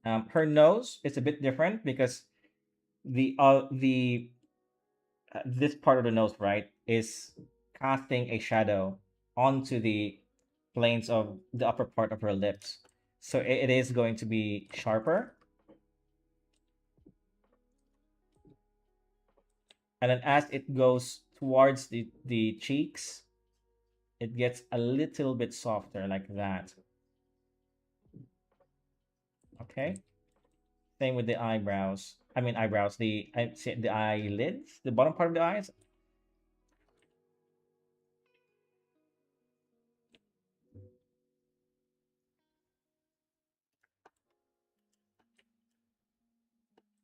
Her nose is a bit different because the this part of the nose, right, is casting a shadow onto the planes of the upper part of her lips. So it is going to be sharper. And then as it goes towards the cheeks, it gets a little bit softer like that. Okay. Same with the eyebrows. I mean eyebrows. The eyelids, the bottom part of the eyes.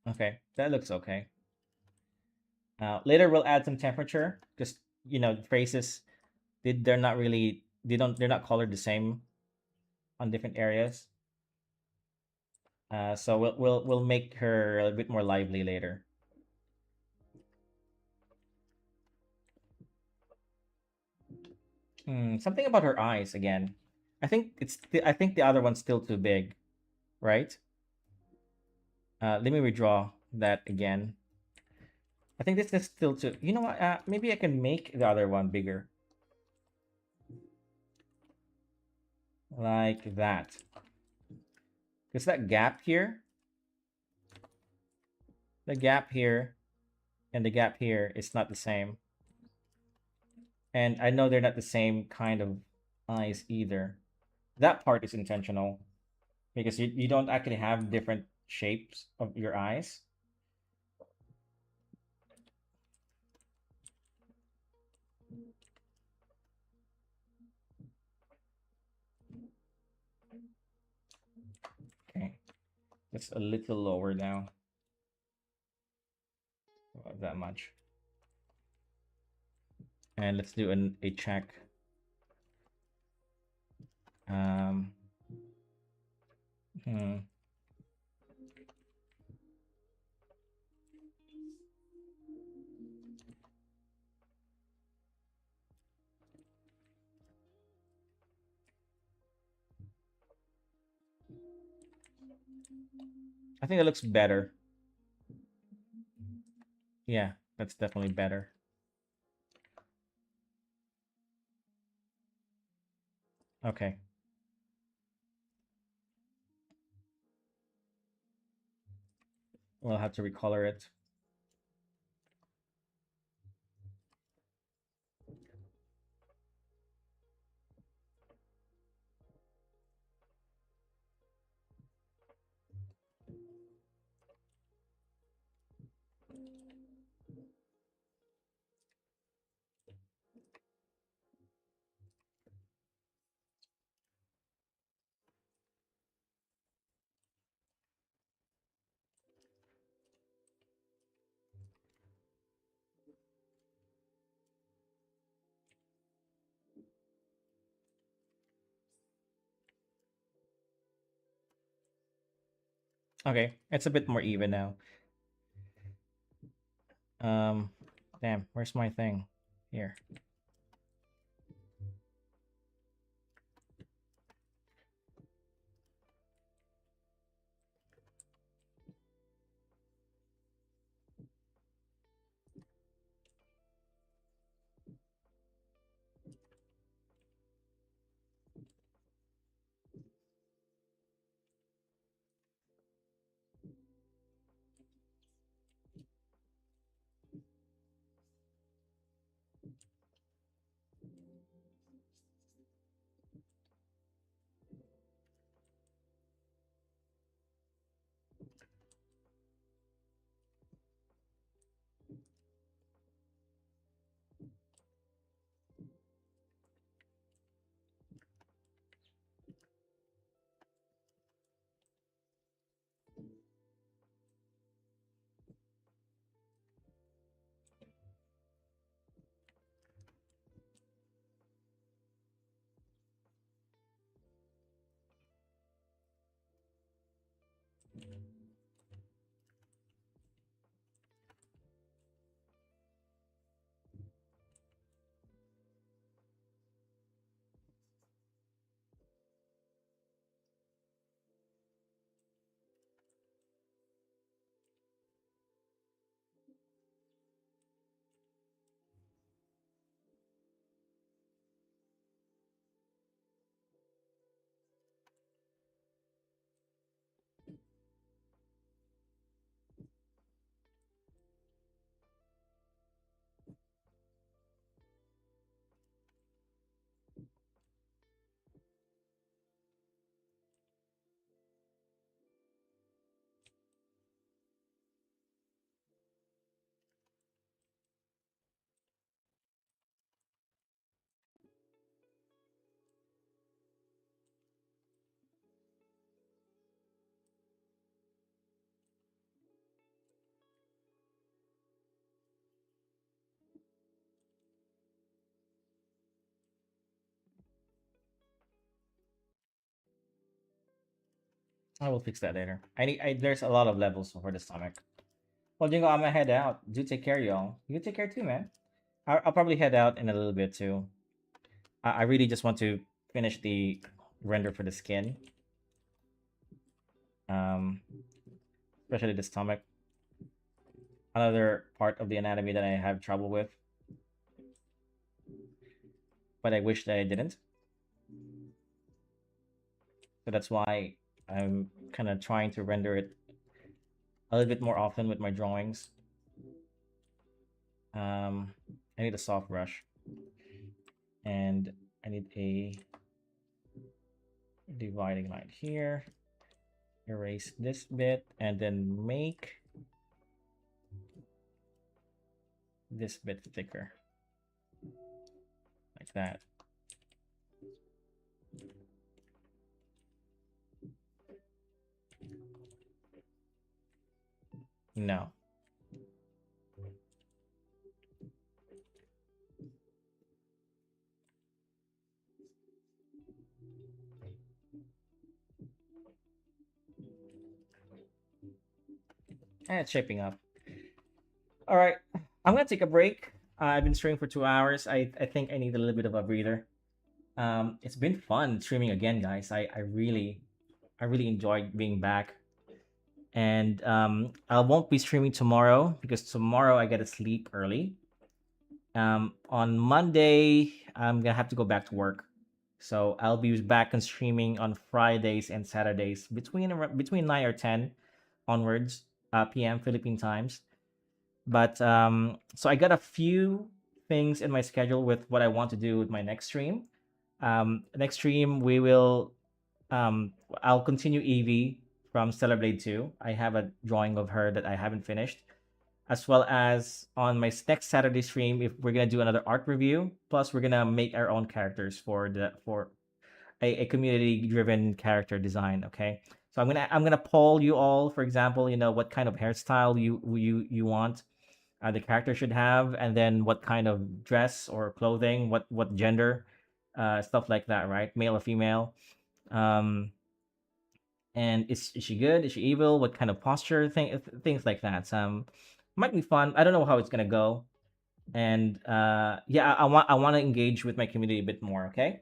Okay, that looks okay. Later we'll add some temperature because faces they're not really they're not colored the same on different areas. So we'll make her a bit more lively later. Something about her eyes again. I think the other one's still too big, right? Let me redraw that again. I think this is still too. You know what? Maybe I can make the other one bigger, like that. Because that gap here, the gap here, and the gap here is not the same. And I know they're not the same kind of eyes either. That part is intentional because you don't actually have different shapes of your eyes. Okay, just a little lower now. About that much. And let's do a check. Um, hmm. I think that looks better. Yeah, that's definitely better. Okay, we'll have to recolor it. Okay, it's a bit more even now. Um, damn, where's my thing? Here. I will fix that later. There's a lot of levels for the stomach. Well, Jingo, I'm gonna head out. Do take care, y'all. You take care too, man. I'll probably head out in a little bit too. I really just want to finish the render for the skin, um, especially the stomach. Another part of the anatomy that I have trouble with, but I wish that I didn't. So that's why I'm kind of trying to render it a little bit more often with my drawings. Um, I need a soft brush, and I need a dividing line here. Erase this bit, and then make this bit thicker, like that. No. It's shaping up. All right. I'm gonna take a break. I've been streaming for 2 hours. I think I need a little bit of a breather. It's been fun streaming again, guys. I really enjoyed being back. And I won't be streaming tomorrow because tomorrow I gotta sleep early. On Monday, I'm gonna have to go back to work. So I'll be back on streaming on Fridays and Saturdays between 9 or 10 onwards, p.m. Philippine times. But so I got a few things in my schedule with what I want to do with my next stream. Next stream we will I'll continue Evie from Stellar Blade 2. I have a drawing of her that I haven't finished, as well as on my next Saturday stream, if we're gonna do another art review. Plus, we're gonna make our own characters for a community driven character design. Okay, so I'm gonna poll you all. For example, what kind of hairstyle you want the character should have, and then what kind of dress or clothing, what gender, stuff like that, right? Male or female. Um, and is she good? Is she evil? What kind of posture? Things like that. Might be fun. I don't know how it's gonna go, and yeah, I want to engage with my community a bit more. Okay,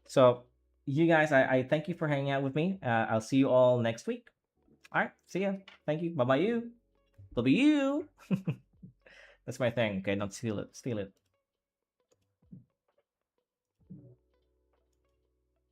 so you guys, I thank you for hanging out with me. I'll see you all next week. All right, see ya. Thank you. Bye bye. You. Bye bye. You. That's my thing. Okay, don't steal it. Steal it.